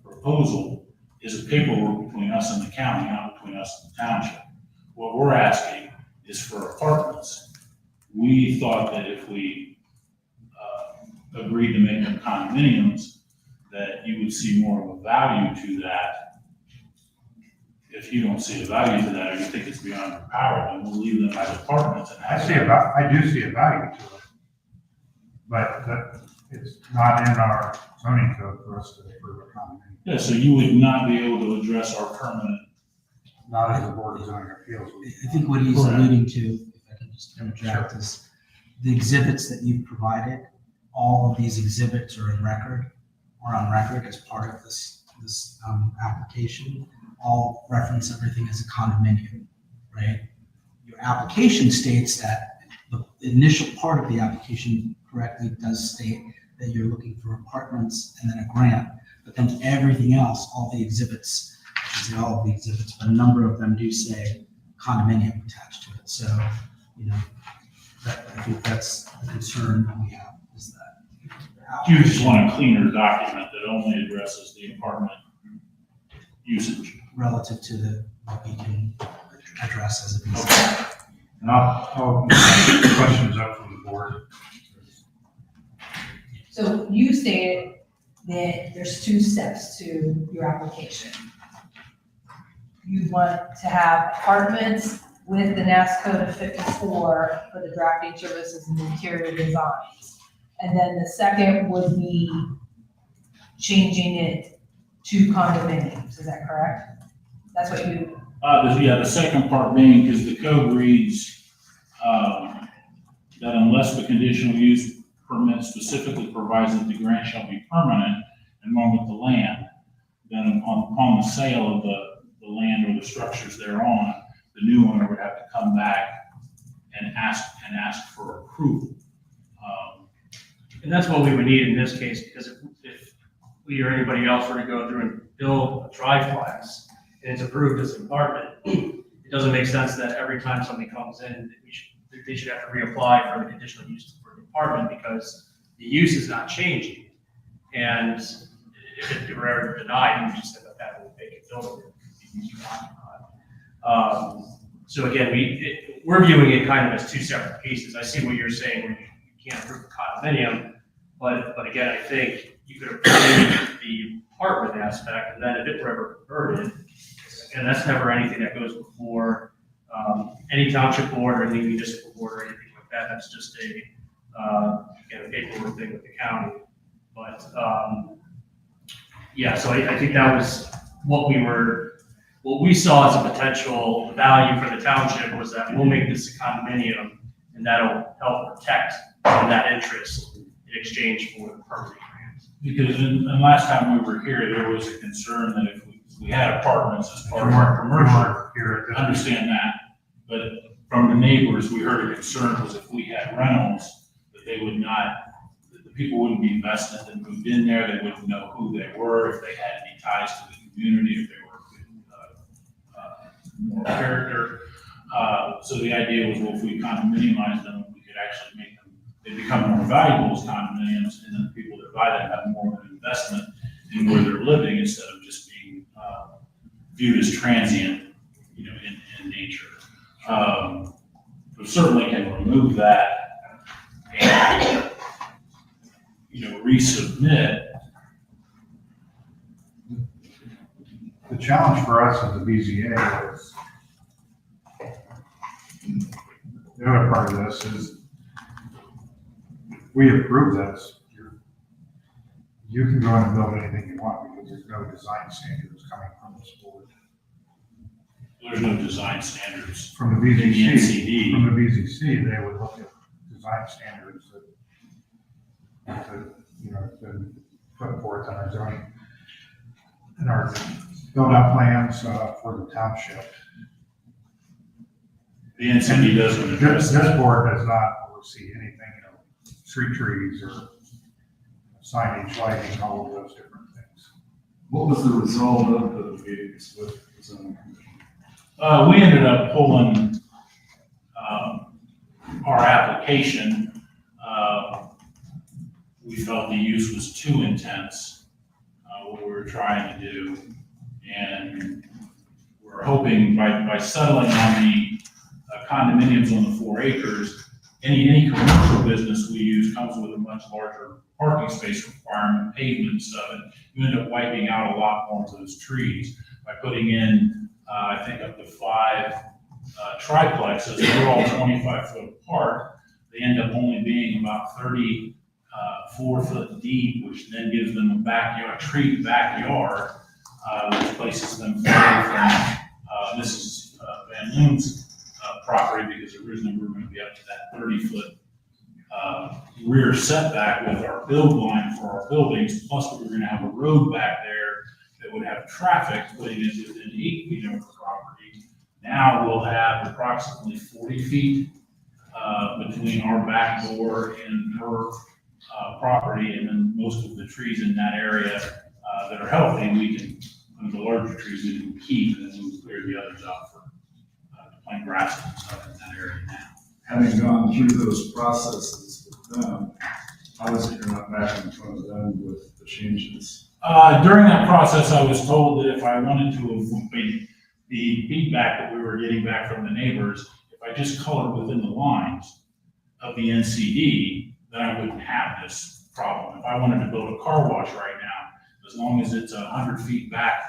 proposal is a paperwork between us and the county, not between us and the township. What we're asking is for apartments. We thought that if we agreed to make them condominiums, that you would see more of a value to that. If you don't see a value to that, or you think it's beyond your power, then we'll leave them as apartments. And I do see a value to it, but that it's not in our zoning code for us to approve a condominium. Yeah, so you would not be able to address our permanent. Not as a Board of Zoning Appeals. I think what he's Correct. alluding to, if I can just interject, is the exhibits that you've provided, all of these exhibits are on record as part of this application, all reference everything as a condominium, right? Your application states that the initial part of the application correctly does state that you're looking for apartments and then a grant, but then everything else, all the exhibits, I should say all of the exhibits, but a number of them do say condominium attached to it. So, you know, I think that's the concern that we have, is that. You just want a cleaner document that only addresses the apartment usage. Relative to what we can address as a business. And I'll open the questions up from the board. So you stated that there's 2 steps to your application. You want to have apartments with the NAS code of 54 for the drafting services and interior designs. And then the second would be changing it to condominiums, is that correct? That's what you, The second part being, because the code reads, that unless the conditional use permit specifically provides that the grant shall be permanent and one with the land, then upon the sale of the land or the structures thereon, the new owner would have to come back and ask for approval. And that's what we would need in this case, because if we or anybody else were to go through and build a triplex and it's approved as an apartment, it doesn't make sense that every time somebody comes in, they should have to reapply for the conditional use for the apartment, because the use is not changing. And if it were ever denied, you just end up having a vacant building that could be used or occupied. So again, we're viewing it kind of as 2 separate pieces. I see what you're saying, where you can't approve a condominium, but again, I think you could approve the apartment aspect, and then if it were ever converted, and that's never anything that goes before any township board or any municipal board or anything like that. That's just a paperwork thing with the county. But so I think that was what we saw as a potential value for the township, was that we'll make this a condominium, and that'll help protect that interest in exchange for the permanent grant. Because and last time we were here, there was a concern that if we We had apartments as part of our commercial. Here at Understand that, but from the neighbors, we heard a concern was if we had rentals, that they would not, that the people wouldn't be invested that moved in there, they wouldn't know who they were, if they had any ties to the community, if they were more character. So the idea was, well, if we condominiumized them, we could actually make them, they become more valuable as condominiums, and then the people that buy them have more of an investment in where they're living instead of just being viewed as transient, you know, in nature. We certainly can remove that and, you know, resubmit. The challenge for us as the BZA is, the other part of this is, we approve this, you can go in and build anything you want because there's no design standards coming from this board. There's no design standards From the in the BZC, NCD. from the BZC, they would look at design standards that, you know, been put forth in our zoning, in our build-out plans for the township. The NCD doesn't address This that. board does not oversee anything, you know, street trees or signage, lighting, all of those different things. What was the result of the meetings with the zoning commission? We ended up pulling our application. We felt the use was too intense, what we were trying to do. And we're hoping by settling on the condominiums on the 4 acres, any commercial business we use comes with a much larger parking space requirement, pavement and stuff, and you end up wiping out a lot more of those trees by putting in, I think up to 5 triplexes. They're all 25-foot apart. They end up only being about 34 foot deep, which then gives them a backyard, tree backyard, which places them far from Mrs. Van Loon's property, because originally we were going to be up to that 30-foot rear setback with our build line for our buildings, plus we were going to have a road back there that would have traffic putting it within 8 feet of the property. Now we'll have approximately 40 feet between our back door and her property, and then most of the trees in that area that are healthy, we can, the larger trees we can keep, and then we'll clear the others out for plant grass and stuff in that area now. Having gone through those processes with them, how is it you're not back in front of them with the changes? During that process, I was told that if I wanted to avoid the feedback that we were getting back from the neighbors, if I just colored within the lines of the NCD, then I wouldn't have this problem. If I wanted to build a car wash right now, as long as it's 100 feet back,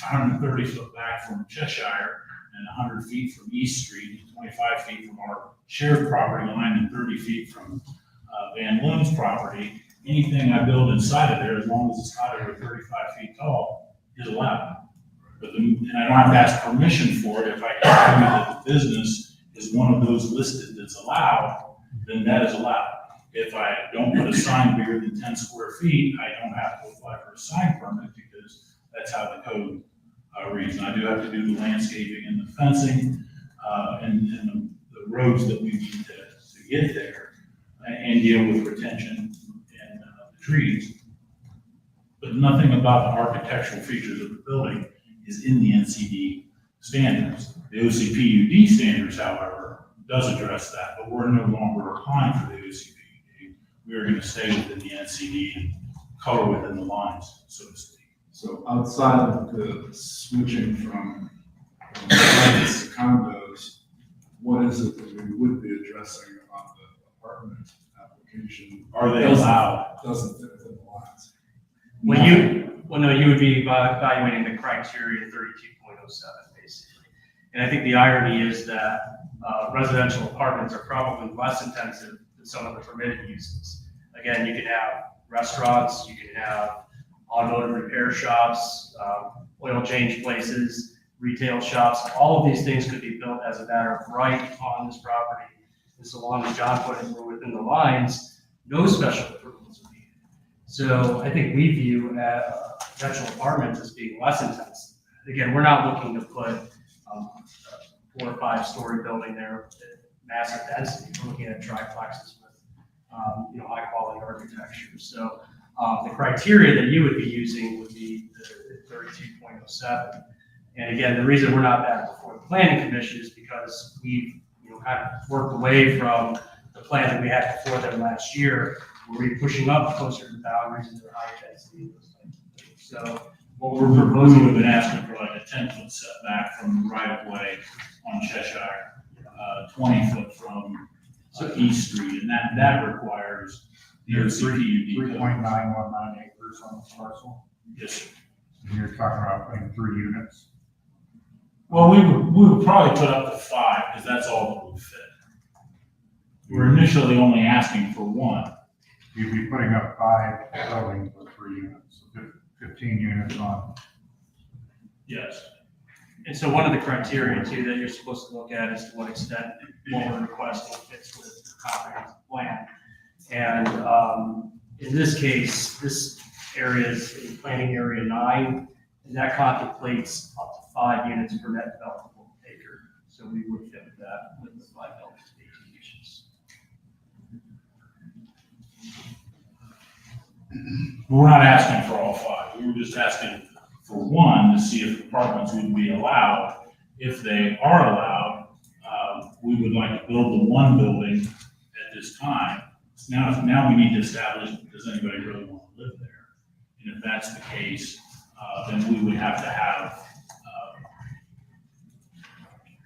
130 foot back from Cheshire, and 100 feet from East Street, 25 feet from our shared property line, and 30 feet from Van Loon's property, anything I build inside of there, as long as it's not over 35 feet tall, is allowed. And I don't have to ask permission for it. If I can tell you that the business is one of those listed that's allowed, then that is allowed. If I don't put a sign bigger than 10 square feet, I don't have to apply for a sign permit, because that's how the code reads. And I do have to do the landscaping and the fencing, and the roads that we need to get there, and deal with retention and the trees. But nothing about the architectural features of the building is in the NCD standards. The OCPUD standards, however, does address that, but we're no longer applying for the OCPUD. We are going to stay within the NCD and color within the lines, so to speak. So outside of the switching from apartments to condos, what is it that we would be addressing on the apartment application? Are they allowed? Doesn't fit within the lines. No, you would be evaluating the criteria 32.07, basically. And I think the irony is that residential apartments are probably less intensive than some of the permitted uses. Again, you can have restaurants, you can have automotive repair shops, oil change places, retail shops. All of these things could be built as a matter of right on this property. And so long as John put it within the lines, no special approvals are needed. So I think we view residential apartments as being less intense than that. Again, we're not looking to put a 4 or 5 story building there with massive density. We're looking at triplexes with, high quality architecture. So the criteria that you would be using would be the 32.07. And again, the reason we're not back before the planning commission is because we've, kind of worked away from the plan that we had before them last year, where we're pushing up closer to the boundaries and their high density and those types of things. So What we're proposing, we've been asking for like a 10-foot setback from the right of way on Cheshire, 20 foot from East Street, and that requires the OCPUD. 3.919 acres on this parcel. Yes, sir. And you're talking about putting 3 units. Well, we would probably put up to 5, because that's all that would fit. We're initially only asking for 1. You'd be putting up 5 buildings with 3 units, so 15 units on. yes. And so one of the criteria too that you're supposed to look at is to what extent what we're requesting fits with the comprehensive plan. And in this case, this area is in planning area 9, and that contemplates up to 5 units per net developable acre. So we would fit with that with the 5 buildings to 18 units. We're not asking for all 5. We were just asking for 1 to see if apartments would be allowed. If they are allowed, we would like to build the 1 building at this time. Now we need to establish, does anybody really want to live there? And if that's the case, then we would have to have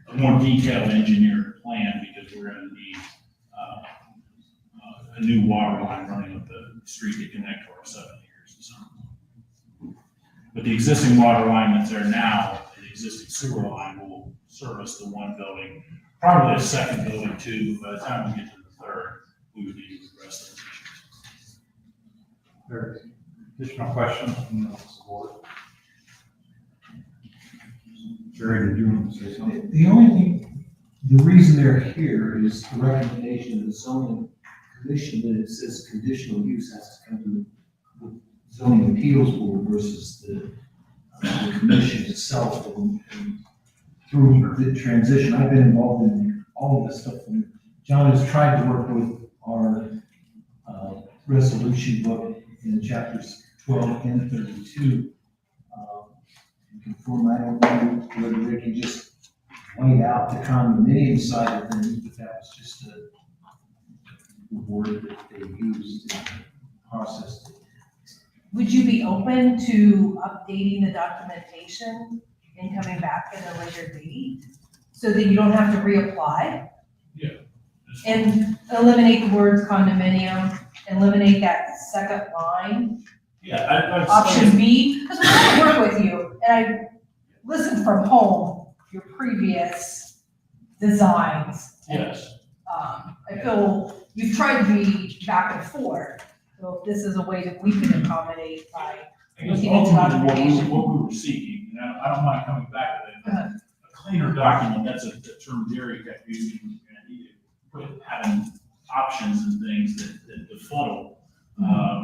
a more detailed engineered plan, because we're going to need a new water line running up the street to connect to our 7 acres and so on. But the existing water line that's there now, the existing sewer line, will service the 1 building, probably a 2nd building too. By the time we get to the 3rd, we would need to address those issues. There additional questions from the board? Jerry, did you want to say something? The only thing, the reason they're here is the recommendation of the zoning commission that it says conditional use has to come to the zoning appeals board versus the commission itself. And through the transition, I've been involved in all of this stuff, and John has tried to work with our resolution book in chapters 12 and 32. And conform, I don't know whether they can just point out the condominium side of things, but that was just the word that they used in the process. Would you be open to updating the documentation and coming back at a later date so that you don't have to reapply? Yeah. And eliminate the words condominium, eliminate that second line, Yeah, option B, because we want to work with you. And I listened from home, your previous designs. Yes. I feel you've tried to be back and forth. So if this is a way that we can accommodate by I guess looking into ultimately documentation. what we were seeking, and I don't mind coming back to that, but a cleaner document, that's a term Jerry kept using, and he quit having options and things that befuddle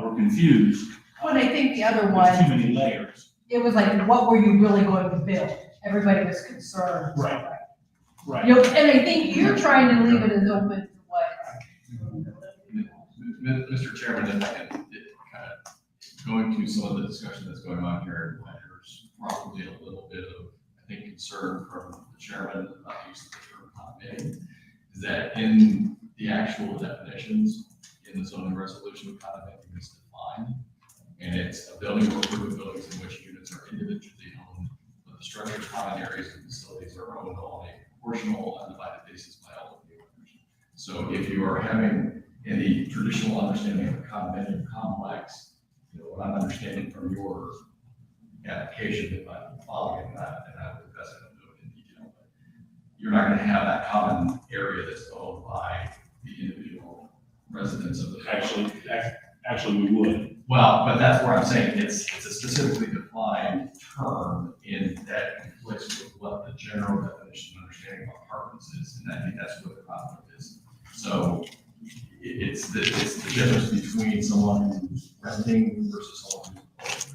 or confuse. Well, and I think the other There's too one, many layers. it was like, what were you really going to build? Everybody was concerned. Right. Right. You know, and I think you're trying to leave it as open to what. Mr. Chairman, if I can kind of going to some of the discussion that's going on here, there's probably a little bit of, I think, concern from the chairman about the use of the term condominium, is that in the actual definitions in the zoning resolution, condominium is defined, and it's a building or group of buildings in which units are individually owned, but the structured common areas and facilities are owned on a proportional, undivided basis by all of the owners. So if you are having, in the traditional understanding of the condominium complex, what I'm understanding from your application, if I'm following that, and I would best not do it in detail, but you're not going to have that common area that's owned by the individual residents of the. Actually, we would. Well, but that's where I'm saying it's a specifically defined term in that conflicts with what the general definition and understanding of apartments is, and I think that's what the conflict is. So it's the difference between someone who's renting versus someone who's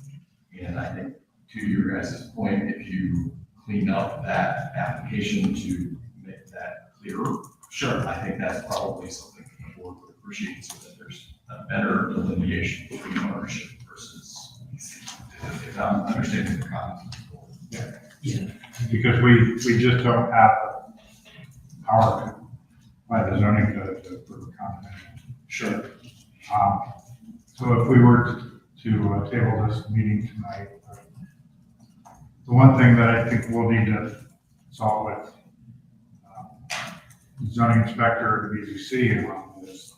owning. And I think to your guys' point, if you clean up that application to make that clearer, Sure. I think that's probably something the board would appreciate, so that there's a better delineation between ownership versus, if I'm understanding the comments. Because we just don't have the power to, by the zoning code to approve a condominium. Sure. So if we were to table this meeting tonight, the one thing that I think we'll need to solve with zoning inspector and BZC around this,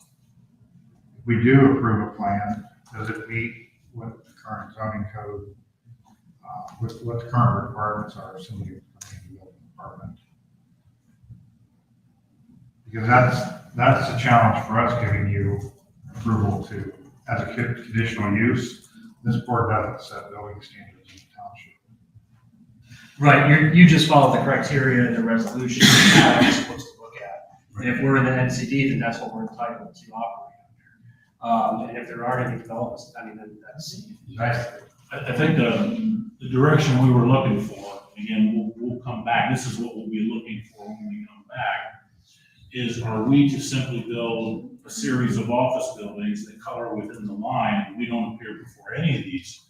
if we do approve a plan, does it meet what the current zoning code, with what the current requirements are of somebody planning a building department? Because that's a challenge for us, giving you approval to, as a conditional use. This board doesn't set building standards in the township. Right, you just follow the criteria in the resolution that you're supposed to look at. And if we're in the NCD, then that's what we're entitled to operate under. And if there aren't any developments, I mean, then that's. I think the direction we were looking for, again, we'll come back, this is what we'll be looking for when we come back, is are we to simply build a series of office buildings that color within the line, and we don't appear before any of these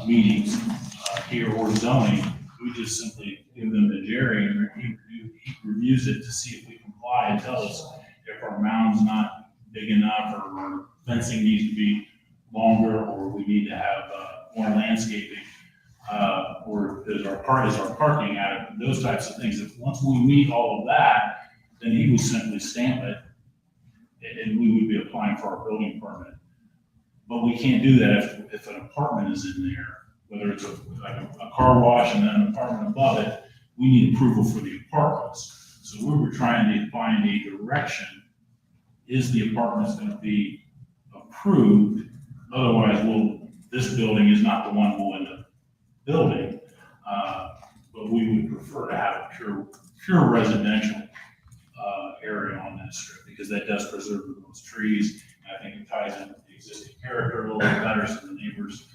meetings here or zoning, we just simply give them to Jerry, and he reviews it to see if we comply and tell us if our mound's not big enough, or our fencing needs to be longer, or we need to have more landscaping, or is our parking adequate, those types of things. If once we meet all of that, then he would simply stamp it, and we would be applying for our building permit. But we can't do that if an apartment is in there, whether it's like a car wash and then an apartment above it, we need approval for the apartments. So we were trying to find a direction, is the apartments gonna be approved? Otherwise, this building is not the one we'll end up building, but we would prefer to have a pure residential area on that strip, because that does preserve those trees. And I think it ties in with the existing character a little bit better, so the neighbors,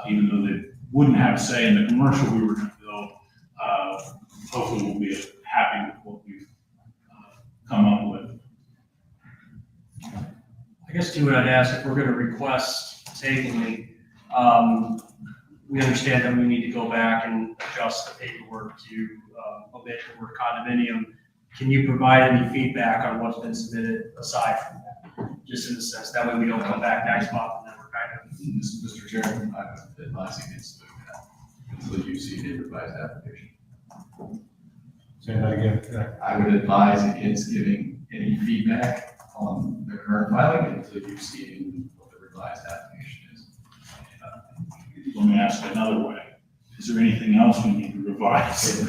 even though they wouldn't have a say in the commercial we were going to build, hopefully we'll be happy with what we've come up with. I guess too, what I'd ask, if we're gonna request taking, we understand that we need to go back and adjust the paperwork to omit the word condominium. Can you provide any feedback on what's been submitted aside from that? Just in the sense, that way we don't come back next month and then we're kind of. Mr. Chairman, I would advise against doing that until you see the revised application. Say that again. I would advise against giving any feedback on the current filing until you've seen what the revised application is. Let me ask another way. Is there anything else we need to revise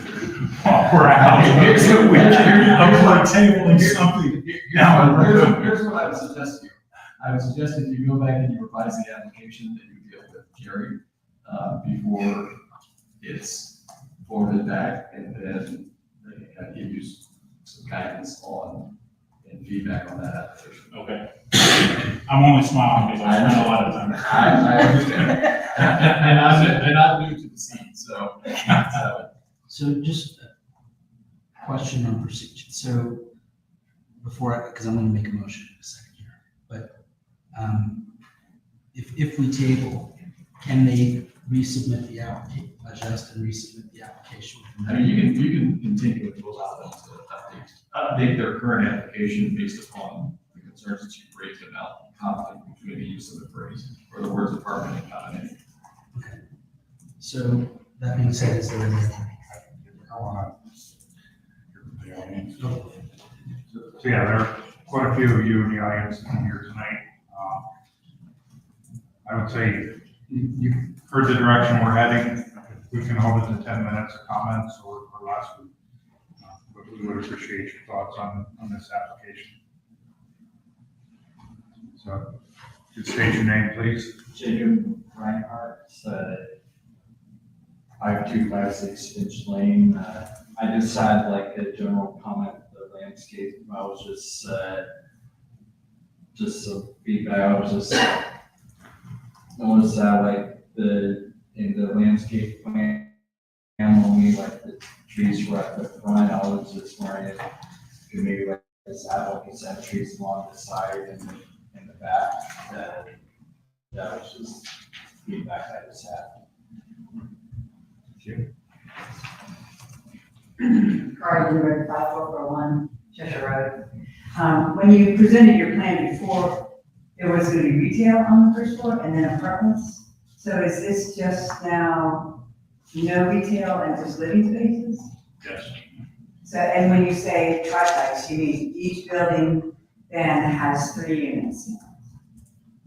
while we're out? So we can tabling something down the road. Here's what I would suggest to you. I would suggest if you go back and you revise the application, that you deal with Jerry before it's forwarded back, and then they can give you some guidance on and feedback on that application. Okay. I'm only smiling because I spent a lot of time. I understand. and I'm new to the scene, so. So just a question on procedure. So because I'm gonna make a motion in a second here, but if we table, can they resubmit the application, adjust and resubmit the application? I mean, you can continue to allow them to update their current application based upon the concerns that you've raised about conflict between the use of the phrase or the words apartment and condominium. Okay. So that being said, is there any? I want to hear from the audience. So yeah, there are quite a few of you in the audience here tonight. I would say you've heard the direction we're heading. We can hold it to 10 minutes of comments or less. But we would appreciate your thoughts on this application. So, just state your name, please. Jacob Reinhardt, 5256 Finch Lane. I just had like a general comment, the landscape. I was just some feedback. I was just noticed that like the in the landscape plan, only like the trees were at the front, I was just wondering if you maybe like this have like a set of trees along the side and in the back, that was just feedback I just had. Sure. Carly, Road 5441, Cheshire Road. When you presented your plan before, there was going to be retail on the first floor and then apartments. So is this just now no retail and just living spaces? Yes. So, and when you say triplex, you mean each building then has 3 units?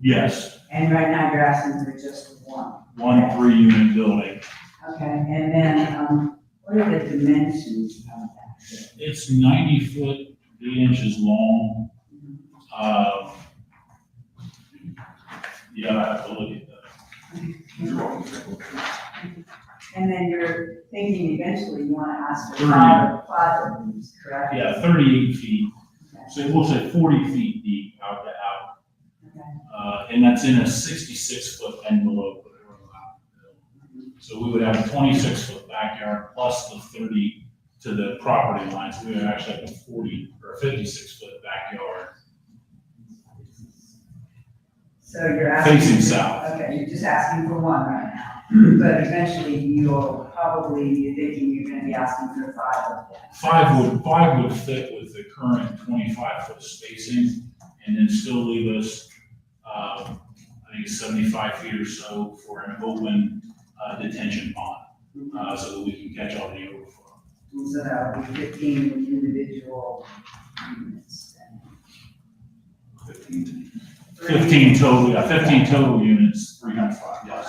Yes, And right now you're asking for just one? one 3-unit building. Okay, and then, what are the dimensions of that? It's 90 foot, 8 inches long. Yeah, I have to look at And then you're thinking eventually you want to ask for 30. five of these, correct? Yeah, 38 feet. So we'll say 40 feet deep out to out. And that's in a 66-foot envelope. So we would have a 26-foot backyard plus the 30 to the property line. So we would actually have a 40 or a 56-foot backyard. So you're asking. Facing south. Okay, you're just asking for one right now. But eventually you'll probably be thinking you're going to be asking for 5 of them. Five would fit with the current 25-foot spacing and then still leave us, I think 75 feet or so for an open detention pond, so that we can catch all the overflow. So that would be 15 individual units then. 15 total, yeah, 15 total units, 305, yes.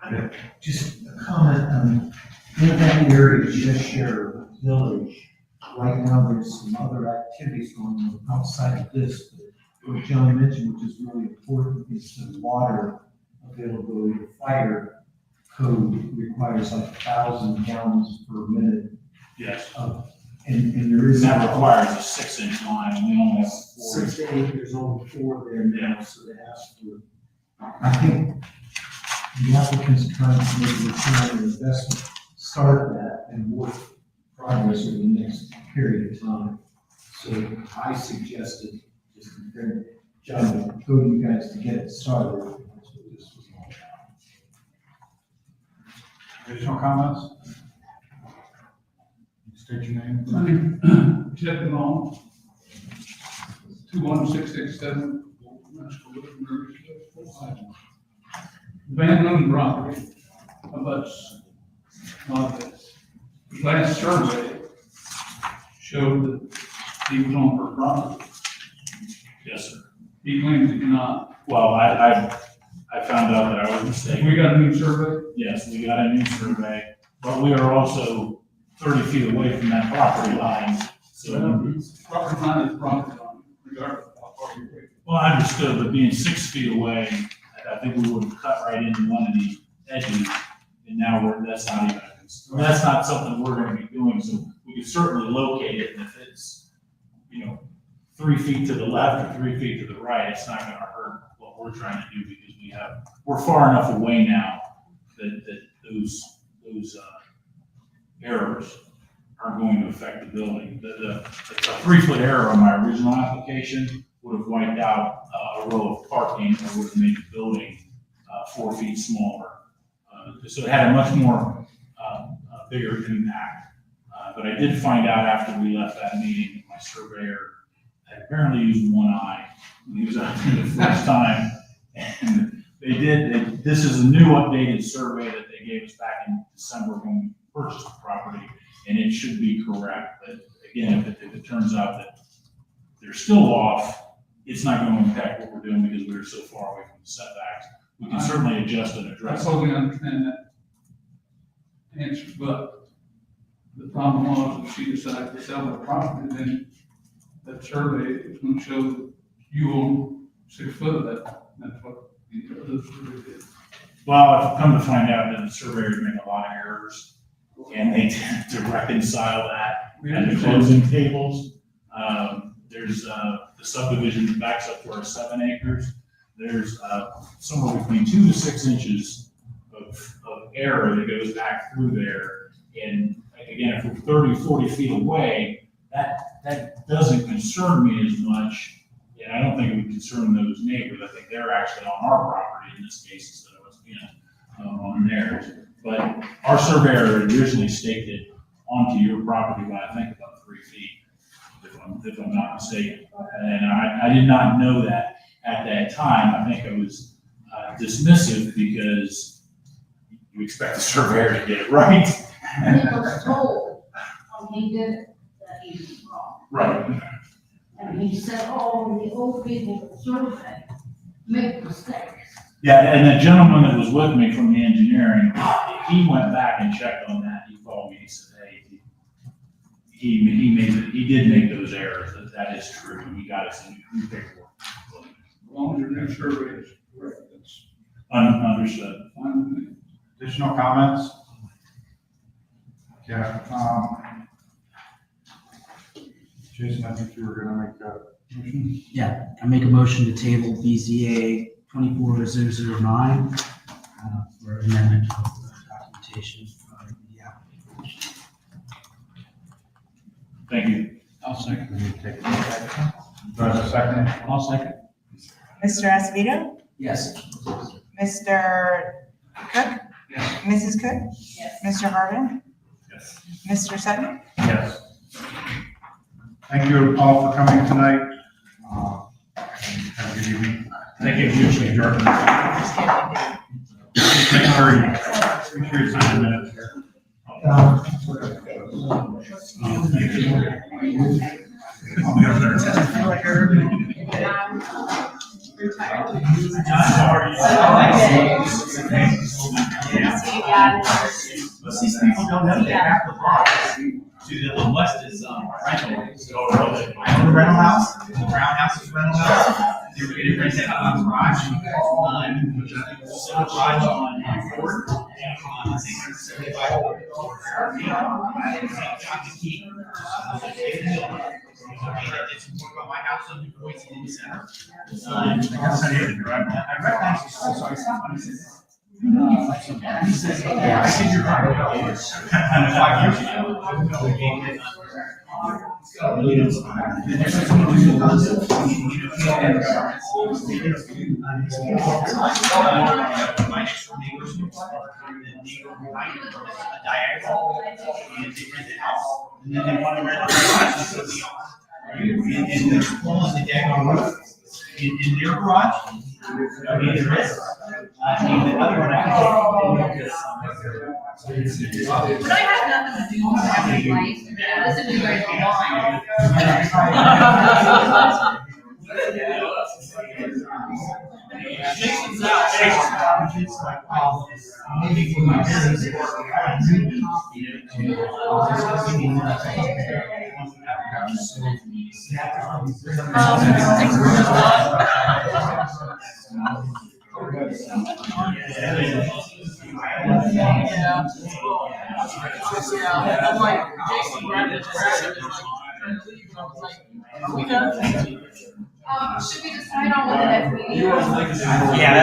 Okay. Just a comment on, in that area, Cheshire Village, right now, there's some other activities going on outside of this. But what John mentioned, which is really important, is the water availability. The fire code requires like 1,000 gallons per minute. Yes. And there is. That requires a 6-inch line, and we only have 4. 6 to 8, there's only 4 there now, so they have to. I think the applicant's trying to make a return on investment, start that and work progress over the next period of time. So I suggested, just comparing, John, go to you guys to get it started. That's what this was all about. Additional comments? State your name. Jeff Long, 21667. Abandoned property, but this. Last survey showed that he was on her property. Yes, sir. He claims he cannot. Well, I found out that I was mistaken. We got a new survey? Yes, we got a new survey, but we are also 30 feet away from that property line, so. Property line is property line, regardless of how far you're away. Well, I understood, but being 6 feet away, I think we would have cut right into one of the edges, and now that's not even a concern. That's not something we're gonna be doing, so we can certainly locate it, and if it's, 3 feet to the left or 3 feet to the right, it's not gonna hurt what we're trying to do, because we're far enough away now that those errors aren't going to affect the building. The 3-foot error on my original application would have wiped out a row of parking, or would have made the building 4 feet smaller. So it had a much more bigger impact. But I did find out after we left that meeting, that my surveyor had apparently used one eye when he was out there the first time. And this is a new updated survey that they gave us back in December when we purchased the property, and it should be correct. But again, if it turns out that they're still off, it's not going to impact what we're doing because we're so far away from the setbacks. We can certainly adjust and address. I totally understand that answer, but the problem was if she decided to sell the property, then that survey is going to show that you own 6 foot of that. That's what the other survey did. Well, I've come to find out that the surveyors make a lot of errors, and they tend to reconcile that at the closing tables. There's the subdivision that backs up to our 7 acres. there's somewhere between 2 to 6 inches of error that goes back through there. And again, if we're 30, 40 feet away, that doesn't concern me as much. And I don't think it would concern those neighbors. I think they're actually on our property in this case instead of us being on theirs. But our surveyor originally staked it onto your property by, I think, about 3 feet, if I'm not mistaken. And I did not know that at that time. I think I was dismissive because you expect the surveyor to get it right. And he was told when he did it that he was wrong. Right. And he said, oh, the old people survey make mistakes. Yeah, and the gentleman that was with me from the engineering, he went back and checked on that. He called me, he said, hey, he did make those errors. That is true. He got us new paperwork. As long as your new survey is correct, that's Understood. fine with me. Additional comments? Yeah, Jason, I think you were gonna make a motion. Yeah, I make a motion to table BZA 24009 for amendment of the documentation for the application. Thank you. I'll second. Do I have a second? I'll second. Mr. Esposito? Yes. Mr. Cook? Yes. Mrs. Cook? Yes. Mr. Harvin? Yes. Mr. Sutton? Yes. Thank you all for coming tonight. Have a good evening. Thank you. Usually adjourned. Make sure you sign the minutes here. I'll be over there. These people don't know they have the law. To the west is rental. So the rental house, the brown house is rental house. They were getting rented out of the garage. So garage on Ford. I think it's 75. To keep. It's more about my house on the Boise in the center. I recognize you, so I stopped and I said, he says, yeah, I said you're right. 5 years ago. My next door neighbors, the neighbor behind it, a diagonal, and they rent the house, and then they want to rent the garage, so we are. And there's holes in the daggone roof, in their garage, I mean, there is. And the other one, I can. But I have nothing to do with having life, I listen to you guys online. Jason's out. Maybe for my business. Yeah, I'm like, Jason grabbed it, are we done? Should we decide on when the next meeting is? Yeah.